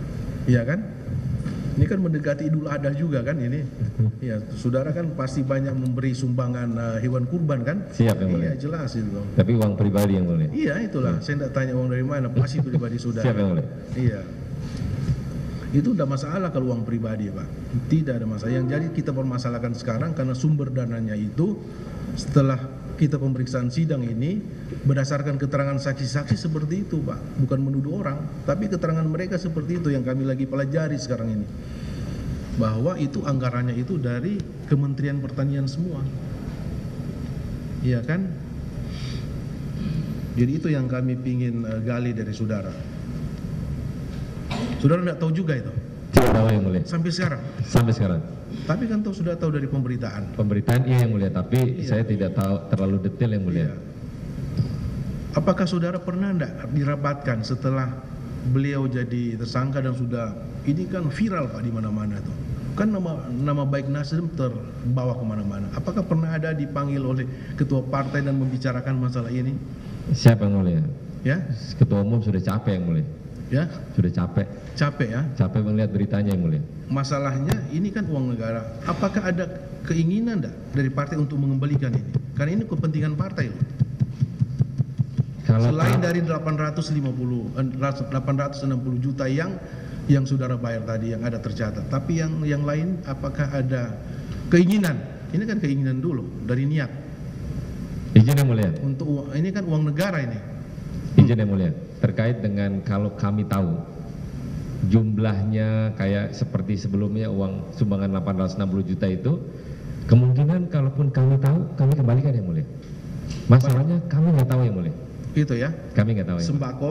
iya kan? Ini kan mendekati Idul Adha juga kan ini. Ya, saudara kan pasti banyak memberi sumbangan hewan kurban kan? Siap yang mulia. Iya jelas itu. Tapi uang pribadi yang mulia. Iya itulah. Saya tidak tanya uang dari mana, pasti pribadi saudara. Siap yang mulia. Iya. Itu udah masalah kalau uang pribadi Pak. Tidak ada masalah. Yang jadi kita permasalahkan sekarang karena sumber dananya itu setelah kita pemeriksaan sidang ini berdasarkan keterangan saksi-saksi seperti itu Pak. Bukan menuduh orang, tapi keterangan mereka seperti itu yang kami lagi pelajari sekarang ini. Bahwa itu anggarannya itu dari Kementerian Pertanian semua. Iya kan? Jadi itu yang kami pingin gali dari saudara. Saudara tidak tahu juga itu Tidak tahu yang mulia. sampai sekarang. Sampai sekarang. Tapi kan sudah tahu dari pemberitaan. Pemberitaan iya yang mulia, tapi Iya. saya tidak tahu terlalu detail yang mulia. Iya. Apakah saudara pernah enggak dirapatkan setelah beliau jadi tersangka dan sudah ini kan viral Pak di mana-mana tuh. Kan nama baik Nasdem terbawa kemana-mana. Apakah pernah ada dipanggil oleh ketua partai dan membicarakan masalah ini? Siapa yang mulia? Ya, Ketua umum sudah capek yang mulia. ya, Sudah capek. capek ya. Capek melihat beritanya yang mulia. Masalahnya ini kan uang negara. Apakah ada keinginan enggak dari partai untuk mengembalikan ini? Karena ini kepentingan partai loh. Kalau Selain dari 860 juta yang saudara bayar tadi yang ada tercatat, tapi yang lain apakah ada keinginan? Ini kan keinginan dulu dari niat izin yang mulia. untuk ini kan uang negara ini. Izin yang mulia. Terkait dengan kalau kami tahu jumlahnya kayak seperti sebelumnya uang sumbangan 860 juta itu, kemungkinan kalaupun kami tahu, kami kembalikan yang mulia. Masalahnya kami nggak tahu yang mulia. Itu ya. Kami nggak tahu. Sembako,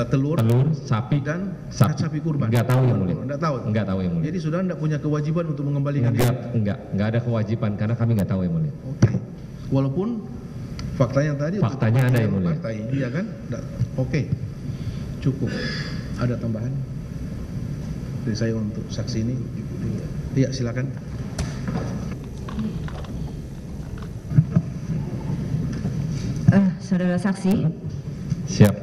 telur, sapi dan sapi kurban. Nggak tahu yang mulia. Nggak tahu. Nggak tahu yang mulia. Jadi saudara nggak punya kewajiban untuk mengembalikan itu. Nggak ada kewajiban karena kami nggak tahu yang mulia. Oke. Walaupun faktanya tadi. Faktanya ada yang mulia. Partai, iya kan? Oke. Cukup. Ada tambahan dari saya untuk saksi ini? Iya, silakan. Saudara saksi. Siap.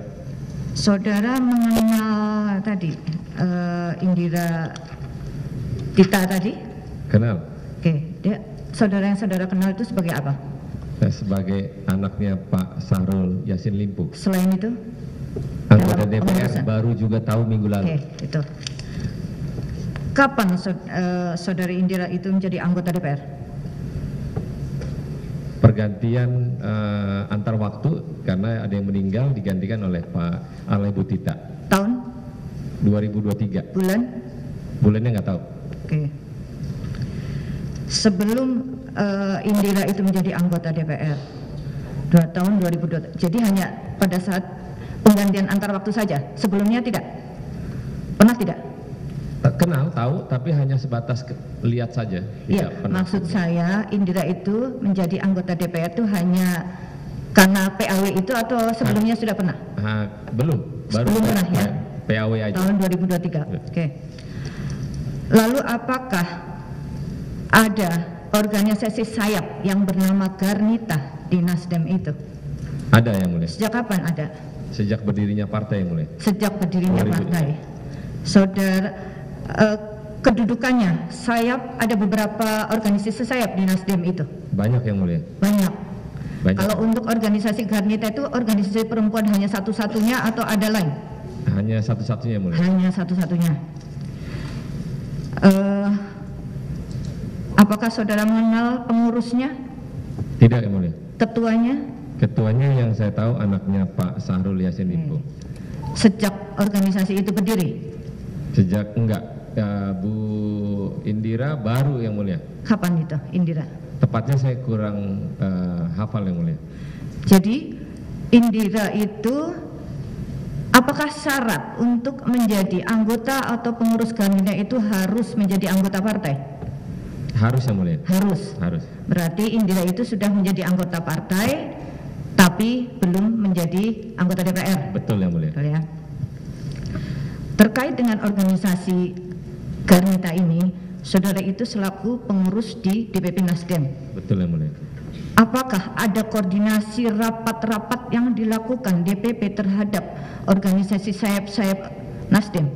Saudara mengenal tadi Indira Tita tadi? Kenal. Oke, saudara yang saudara kenal itu sebagai apa? Sebagai anaknya Pak Sahrul Yassin Limpo. Selain itu? Anggota DPR baru juga tahu minggu lalu. Oke, itu. Kapan saudari Indira itu menjadi anggota DPR? Pergantian antar waktu karena ada yang meninggal digantikan oleh Pak Ibu Tita. Tahun? 2023. Bulan? Bulannya nggak tahu. Oke. Sebelum Indira itu menjadi anggota DPR 2 tahun 2002. Jadi hanya pada saat penggantian antar waktu saja. Sebelumnya tidak? Pernah tidak? Kenal, tahu, tapi hanya sebatas lihat saja. Iya, maksud saya Indira itu menjadi anggota DPR itu hanya karena PAW itu atau sebelumnya sudah pernah? Belum, baru sebelum pernah ya? PAW aja. Tahun 2023. Oke. Lalu apakah ada organisasi sayap yang bernama Garnita di Nasdem itu? Ada yang mulia. Sejak kapan ada? Sejak berdirinya partai yang mulia. Sejak berdirinya partai. Saudara, kedudukannya sayap, ada beberapa organisasi sayap di Nasdem itu? Banyak yang mulia. Banyak. Banyak. Kalau untuk organisasi Garnita itu organisasi perempuan hanya satu-satunya atau ada lain? Hanya satu-satunya yang mulia. Hanya satu-satunya. Apakah saudara mengenal pengurusnya? Tidak yang mulia. Ketuanya? Ketuanya yang saya tahu anaknya Pak Sahrul Yassin Limpo. Sejak organisasi itu berdiri? Sejak enggak, Bu Indira baru yang mulia. Kapan itu Indira? Tepatnya saya kurang hafal yang mulia. Jadi Indira itu apakah syarat untuk menjadi anggota atau pengurus Garnita itu harus menjadi anggota partai? Harus yang mulia. Harus. Harus. Berarti Indira itu sudah menjadi anggota partai tapi belum menjadi anggota DPR. Betul yang mulia. Betul ya. Terkait dengan organisasi Garnita ini, saudara itu selaku pengurus di DPP Nasdem. Betul yang mulia. Apakah ada koordinasi rapat-rapat yang dilakukan DPP terhadap organisasi sayap-sayap Nasdem?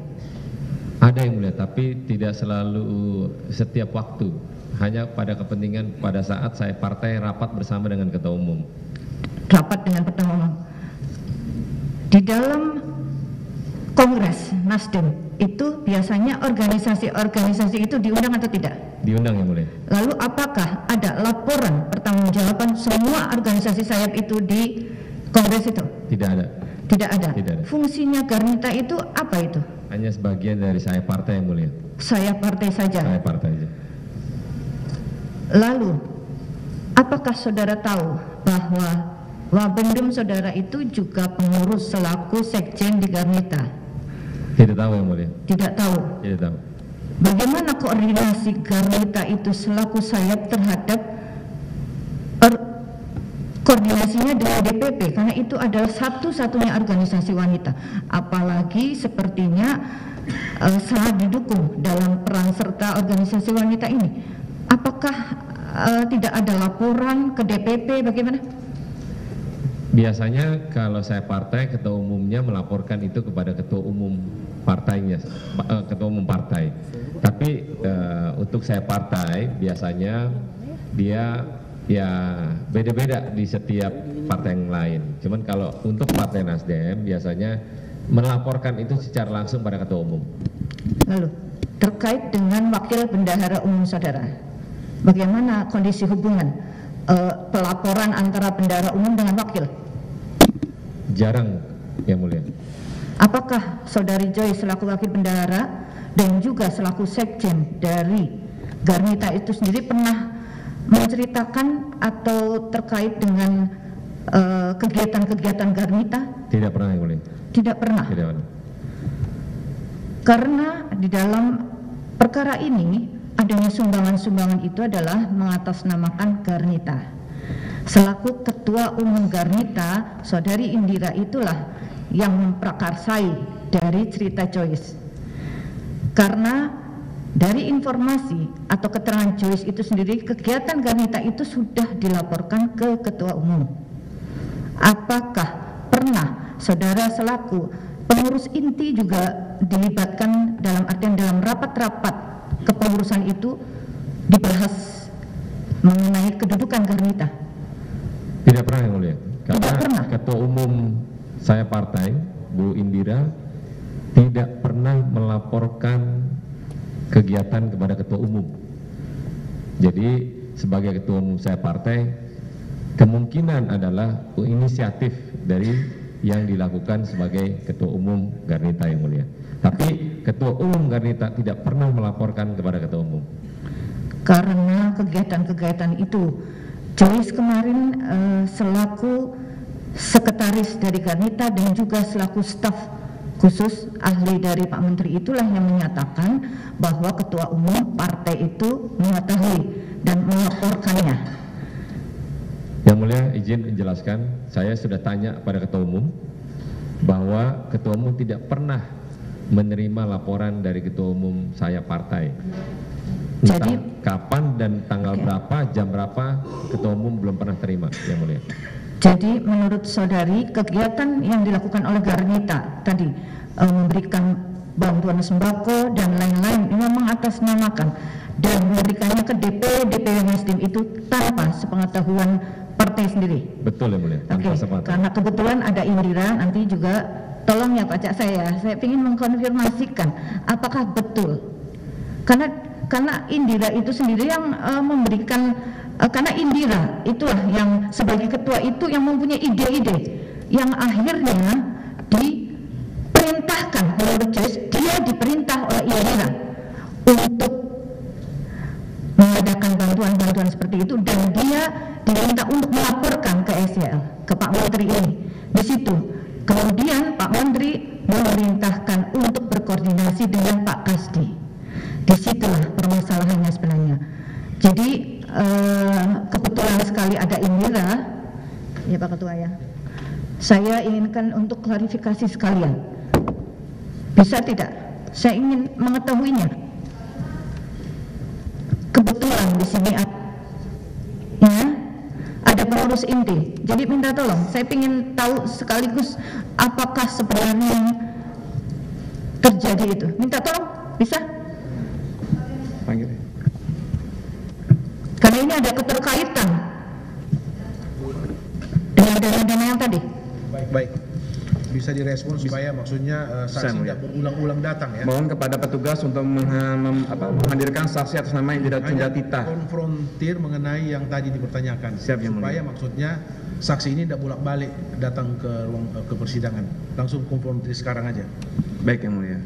Ada yang mulia, tapi tidak selalu setiap waktu. Hanya pada kepentingan pada saat saya partai rapat bersama dengan ketua umum. Rapat dengan ketua umum. Di dalam Kongres Nasdem itu biasanya organisasi-organisasi itu diundang atau tidak? Diundang yang mulia. Lalu apakah ada laporan pertanggungjawaban semua organisasi sayap itu di Kongres itu? Tidak ada. Tidak ada. Tidak ada. Fungsinya Garnita itu apa itu? Hanya sebagian dari saya partai yang mulia. Saya partai saja. Saya partai saja. Lalu apakah saudara tahu bahwa Wabendum saudara itu juga pengurus selaku sekjen di Garnita? Tidak tahu yang mulia. Tidak tahu. Tidak tahu. Bagaimana koordinasi Garnita itu selaku sayap terhadap koordinasinya dengan DPP, karena itu adalah satu-satunya organisasi wanita, apalagi sepertinya sangat didukung dalam peran serta organisasi wanita ini. Apakah tidak ada laporan ke DPP, bagaimana? Biasanya kalau saya partai, ketua umumnya melaporkan itu kepada ketua umum partainya, ketua umum partai. Tapi untuk saya partai biasanya dia ya beda-beda di setiap partai yang lain. Cuman kalau untuk partai Nasdem biasanya melaporkan itu secara langsung pada ketua umum. Lalu terkait dengan wakil bendahara umum saudara, bagaimana kondisi hubungan pelaporan antara bendahara umum dengan wakil? Jarang yang mulia. apakah Saudari Joyce selaku wakil bendahara dan juga selaku sekjen dari Garnita itu sendiri pernah menceritakan atau terkait dengan kegiatan-kegiatan Garnita? Tidak pernah, Yang Mulia. Tidak pernah. Tidak pernah. Karena di dalam perkara ini adanya sumbangan-sumbangan itu adalah mengatasnamakan Garnita. Selaku Ketua Umum Garnita, Saudari Indira itulah yang memprakarsai dari cerita Joyce. Karena dari informasi atau keterangan Joyce itu sendiri, kegiatan Garnita itu sudah dilaporkan ke Ketua Umum. Apakah pernah saudara selaku pengurus inti juga dilibatkan dalam artian dalam rapat-rapat kepengurusan itu dibahas mengenai kedudukan Garnita? Tidak pernah, Yang Mulia. Karena Tidak pernah. Ketua Umum saya partai, Bu Indira, tidak pernah melaporkan kegiatan kepada Ketua Umum. Jadi sebagai Ketua Umum saya partai, kemungkinan adalah inisiatif dari yang dilakukan sebagai Ketua Umum Garnita, Yang Mulia. Tapi Ketua Umum Garnita tidak pernah melaporkan kepada Ketua Umum. Karena kegiatan-kegiatan itu, Joyce kemarin selaku sekretaris dari Garnita dan juga selaku staf khusus ahli dari Pak Menteri itulah yang menyatakan bahwa Ketua Umum partai itu mengetahui dan melaporkannya. Yang Mulia, izin menjelaskan, saya sudah tanya pada Ketua Umum bahwa Ketua Umum tidak pernah menerima laporan dari Ketua Umum saya partai. Entah Jadi kapan dan tanggal berapa, jam berapa, Ketua Umum belum pernah terima, Yang Mulia. Jadi menurut saudari, kegiatan yang dilakukan oleh Garnita tadi memberikan bantuan sembako dan lain-lain memang mengatasnamakan dan memberikannya ke DPW Nasdem itu tanpa sepengetahuan partai sendiri. Betul, Yang Mulia. Oke, Tanpa sepengetahuan. karena kebetulan ada Indira, nanti juga tolong ya Pak Cak saya ingin mengkonfirmasikan apakah betul. Karena Indira itu sendiri yang memberikan, karena Indira itulah yang sebagai ketua itu yang mempunyai ide-ide yang akhirnya diperintahkan oleh Joyce, dia diperintah oleh Indira untuk mengadakan bantuan-bantuan seperti itu dan dia diminta untuk melaporkan ke SYL, ke Pak Menteri ini. Di situ kemudian Pak Menteri memerintahkan untuk berkoordinasi dengan Pak Kasdi. Disitulah permasalahannya sebenarnya. Jadi kebetulan sekali ada Indira, ya Pak Ketua ya. Saya inginkan untuk klarifikasi sekalian. Bisa tidak? Saya ingin mengetahuinya. Kebetulan di sini ada pengurus inti. Jadi minta tolong, saya ingin tahu sekaligus apakah sebenarnya yang terjadi itu. Minta tolong, bisa? Panggil. Karena ini ada keterkaitan dengan dana-dana yang tadi. Baik. Bisa direspon supaya maksudnya saksi tidak berulang-ulang datang ya. Mohon kepada petugas untuk menghadirkan saksi atas nama Indira Cinda Tita. Konfrontir mengenai yang tadi dipertanyakan. Siap, Yang supaya Mulia. maksudnya saksi ini tidak bolak-balik datang ke ruang ke persidangan. Langsung konfrontir sekarang aja. Baik, Yang Mulia.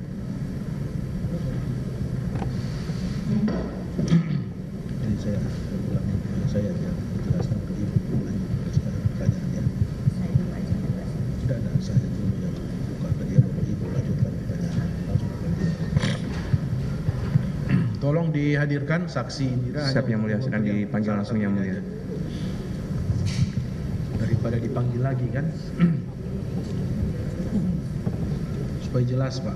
Jadi saya jelaskan ke Ibu pertanyaannya. Sudah ada, saya dulu yang buka ke dia, baru Ibu lanjutkan pertanyaan langsung ke dia. Tolong dihadirkan saksi Indira. Siap, hanya Yang Mulia, untuk sedang yang dipanggil langsung, Yang Mulia. aja. Daripada dipanggil lagi kan. Supaya jelas, Pak.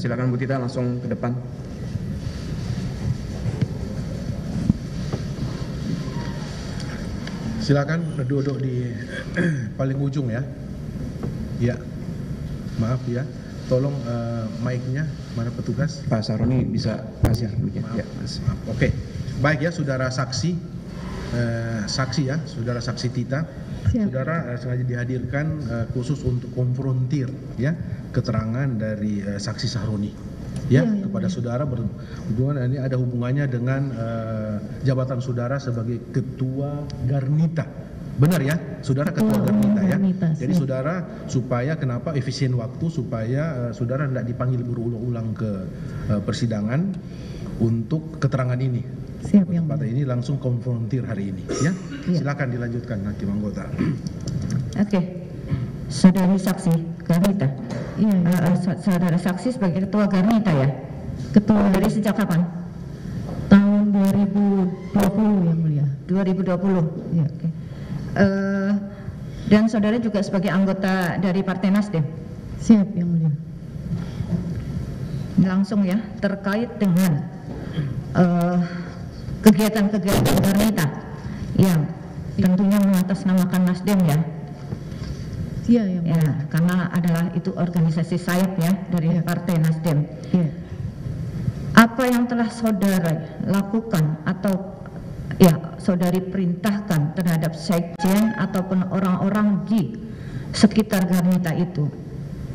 Silakan Bu Tita langsung ke depan. Silakan duduk di paling ujung ya. Ya, maaf ya. Tolong mic-nya mana petugas? Pak Saroni bisa kasih mic-nya. Maaf, Ya, Mas. maaf. Oke, baik ya, saudara saksi, ya, saudara saksi Tita. Siap. Saudara sengaja dihadirkan khusus untuk konfrontir ya keterangan dari saksi Sahroni. Ya, Iya, kepada saudara berhubungan ini ada hubungannya dengan jabatan saudara sebagai ketua Garnita. Benar ya, saudara ketua Garnita ya. Garnita, Jadi siap. saudara supaya kenapa efisien waktu supaya saudara tidak dipanggil berulang-ulang ke persidangan untuk keterangan ini. Siap yang Pada mulia. ini langsung konfrontir hari ini ya. Iya. Silakan dilanjutkan hakim anggota. Oke, saudari saksi Garnita. Iya, Saudara saksi sebagai ketua Garnita ya. Ketua Dari sejak kapan? tahun 2020 yang mulia. 2020. Iya. Oke. Dan saudara juga sebagai anggota dari Partai Nasdem. Siap yang mulia. Langsung ya, terkait dengan kegiatan-kegiatan Garnita yang tentunya mengatasnamakan Nasdem ya. Iya yang mulia. Ya, karena adalah itu organisasi sayap ya dari Partai Nasdem. Iya. Apa yang telah saudara lakukan atau ya saudari perintahkan terhadap sekjen ataupun orang-orang di sekitar Garnita itu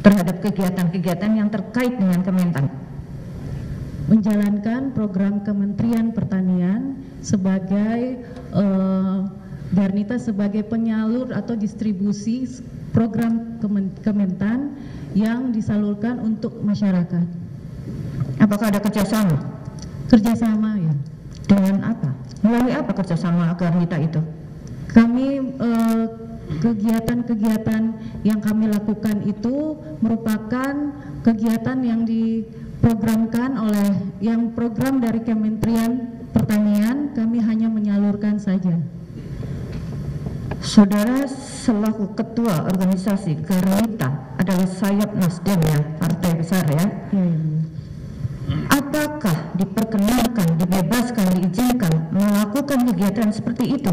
terhadap kegiatan-kegiatan yang terkait dengan Kementan? Menjalankan program Kementerian Pertanian sebagai Garnita sebagai penyalur atau distribusi program Kementan yang disalurkan untuk masyarakat. Apakah ada kerjasama? Kerjasama ya. Dengan apa? Melalui apa kerjasama Garnita itu? Kami kegiatan-kegiatan yang kami lakukan itu merupakan kegiatan yang diprogramkan oleh yang program dari Kementerian Pertanian, kami hanya menyalurkan saja. Saudara selaku ketua organisasi Garnita adalah sayap Nasdem ya, partai besar ya. Ya. Apakah diperkenankan, dibebaskan, diizinkan melakukan kegiatan seperti itu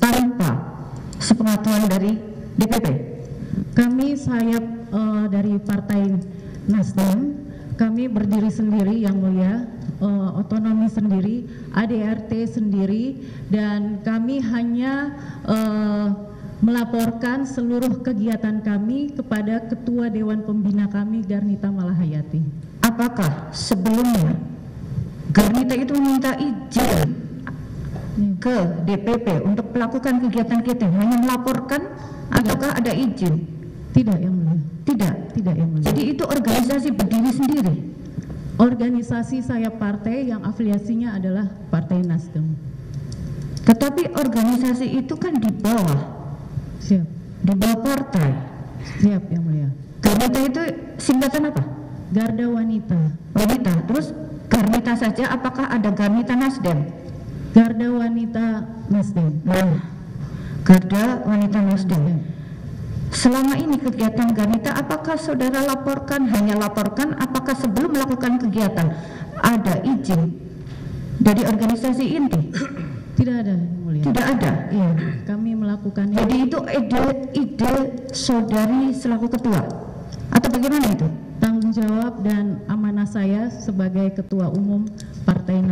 tanpa sepengetahuan dari DPP? Kami sayap dari Partai Nasdem, kami berdiri sendiri yang mulia, otonomi sendiri, ADRT sendiri, dan kami hanya melaporkan seluruh kegiatan kami kepada Ketua Dewan Pembina kami, Garnita Malahayati. Apakah sebelumnya Garnita itu meminta izin ke DPP untuk melakukan kegiatan-kegiatan, hanya melaporkan ataukah ada izin? Tidak yang mulia. Tidak. Tidak yang mulia. Jadi itu organisasi berdiri sendiri. Organisasi sayap partai yang afiliasinya adalah Partai Nasdem. Tetapi organisasi itu kan di bawah partai. Siap yang mulia. Garnita itu singkatan apa? Garda Wanita. Wanita. Terus Garnita saja, apakah ada Garnita Nasdem? Garda Wanita Nasdem. Nah, Garda Wanita Nasdem. Selama ini kegiatan Garnita, apakah saudara hanya laporkan, apakah sebelum melakukan kegiatan ada izin dari organisasi inti? Tidak ada yang mulia. Tidak ada. Iya, kami melakukannya. Jadi itu ide saudari selaku ketua atau bagaimana itu? Tanggung jawab dan amanah saya sebagai Ketua Umum Partai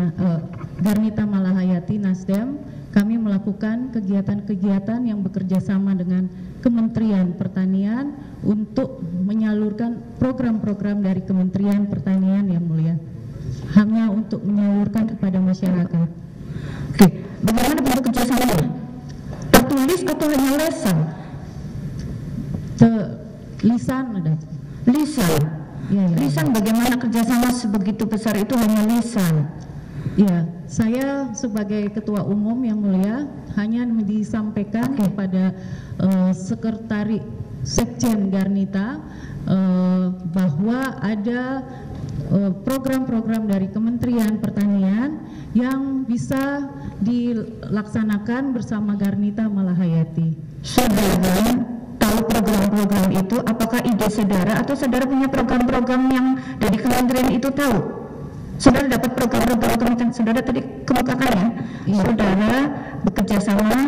Garnita Malahayati Nasdem, kami melakukan kegiatan-kegiatan yang bekerja sama dengan Kementerian Pertanian untuk menyalurkan program-program dari Kementerian Pertanian yang mulia, hanya untuk menyalurkan kepada masyarakat. Oke, bagaimana bentuk kerjasamanya? Tertulis atau hanya lesan? Lisan ada. Lisan. Ya. Lisan bagaimana kerjasama sebegitu besar itu hanya lisan? Ya, saya sebagai Ketua Umum yang mulia hanya disampaikan kepada Sekretari Sekjen Garnita bahwa ada program-program dari Kementerian Pertanian yang bisa dilaksanakan bersama Garnita Malahayati. Saudara tahu program-program itu apakah ide saudara atau saudara punya program-program yang dari kementerian itu tahu? Saudara dapat program-program kementerian, saudara tadi kemukakan ya, saudara bekerja sama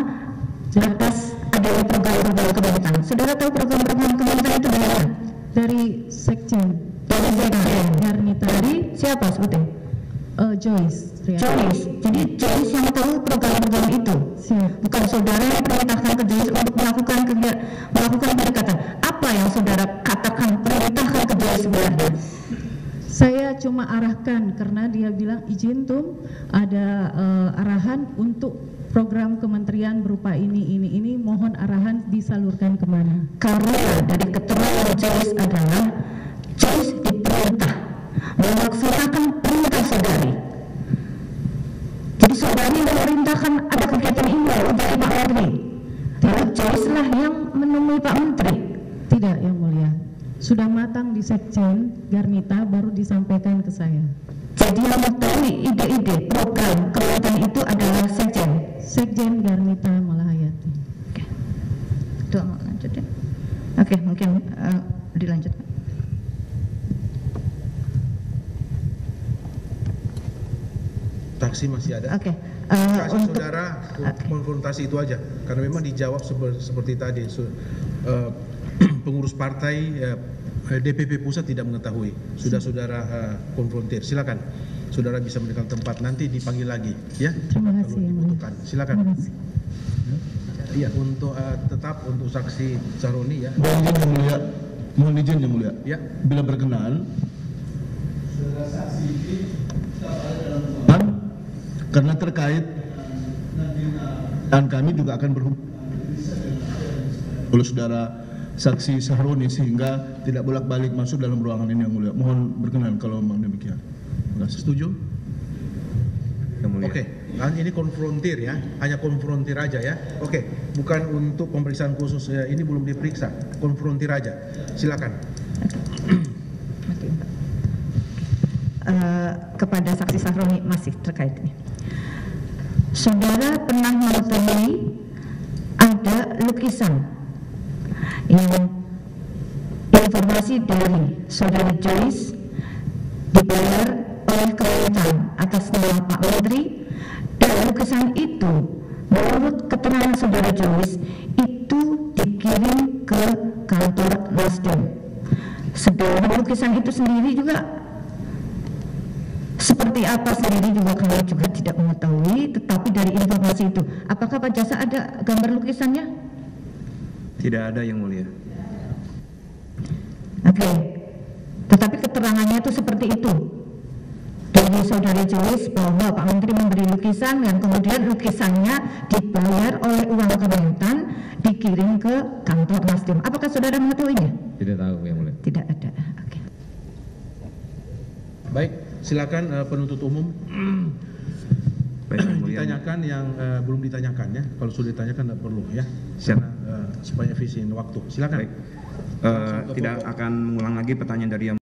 atas adanya program-program kementerian. Saudara tahu program-program kementerian itu dari mana? Dari Sekjen. Dari Sekjen. Garnita. Dari siapa sebutnya? Joyce. Joyce. Jadi Joyce yang tahu program-program itu. Siap. Bukan saudara yang perintahkan ke Joyce untuk melakukan pendekatan. Apa yang saudara katakan perintahkan ke Joyce sebenarnya? Saya cuma arahkan karena dia bilang izin Tum, ada arahan untuk program kementerian berupa ini, mohon arahan disalurkan kemana. Karena dari keterangan Joyce adalah Joyce diperintah melaksanakan perintah saudari. Jadi saudari memerintahkan ada kegiatan ini dari Pak Menteri. Tapi Joyce lah yang menemui Pak Menteri. Tidak, Yang Mulia. Sudah matang di Sekjen Garnita baru disampaikan ke saya. Jadi yang mengetahui ide-ide program kementerian itu adalah Sekjen. Sekjen Garnita Malahayati. Oke. Itu mau lanjut ya. Oke, mungkin dilanjutkan. Taksi masih ada. Oke. Kasih Untuk saudara konfrontasi itu aja, karena memang dijawab seperti tadi. Pengurus partai DPP pusat tidak mengetahui. Sudah saudara konfrontir. Silakan. Saudara bisa meninggalkan tempat, nanti dipanggil lagi, ya. Terima kasih, Kalau dibutuhkan. Silakan. Terima kasih. Iya, untuk tetap untuk saksi Sahroni ya. Mohon izin Yang Mulia, mohon izin Yang Mulia. Ya. Bila berkenan, karena terkait dan kami juga akan berhubung oleh saudara saksi Sahroni sehingga tidak bolak-balik masuk dalam ruangan ini Yang Mulia. Mohon berkenan kalau memang demikian. Terima kasih. Setuju? Yang Mulia. Oke, kan ini konfrontir ya, hanya konfrontir aja ya. Oke, bukan untuk pemeriksaan khusus ya, ini belum diperiksa, konfrontir aja. Silakan. Kepada saksi Sahroni masih terkait ini. Saudara pernah mengetahui ada lukisan yang informasi dari saudari Joyce dibayar oleh Kementan atas nama Pak Menteri, dan lukisan itu menurut keterangan saudara Joyce itu dikirim ke kantor Nasdem. Sedangkan lukisan itu sendiri juga seperti apa sendiri juga kami juga tidak mengetahui, tetapi dari informasi itu, apakah Pak Jasa ada gambar lukisannya? Tidak ada Yang Mulia. Oke, tetapi keterangannya itu seperti itu dari saudari Joyce bahwa Pak Menteri memberi lukisan dan kemudian lukisannya dibayar oleh uang Kementan dikirim ke kantor Nasdem. Apakah saudara mengetahuinya? Tidak tahu Yang Mulia. Tidak ada. Oke. Baik, silakan penuntut umum. Baik, Yang Mulia. Ditanyakan yang belum ditanyakan ya. Kalau sudah ditanyakan tidak perlu ya. Siap. Karena supaya efisien waktu. Silakan. Baik. Tidak akan mengulang lagi pertanyaan dari Yang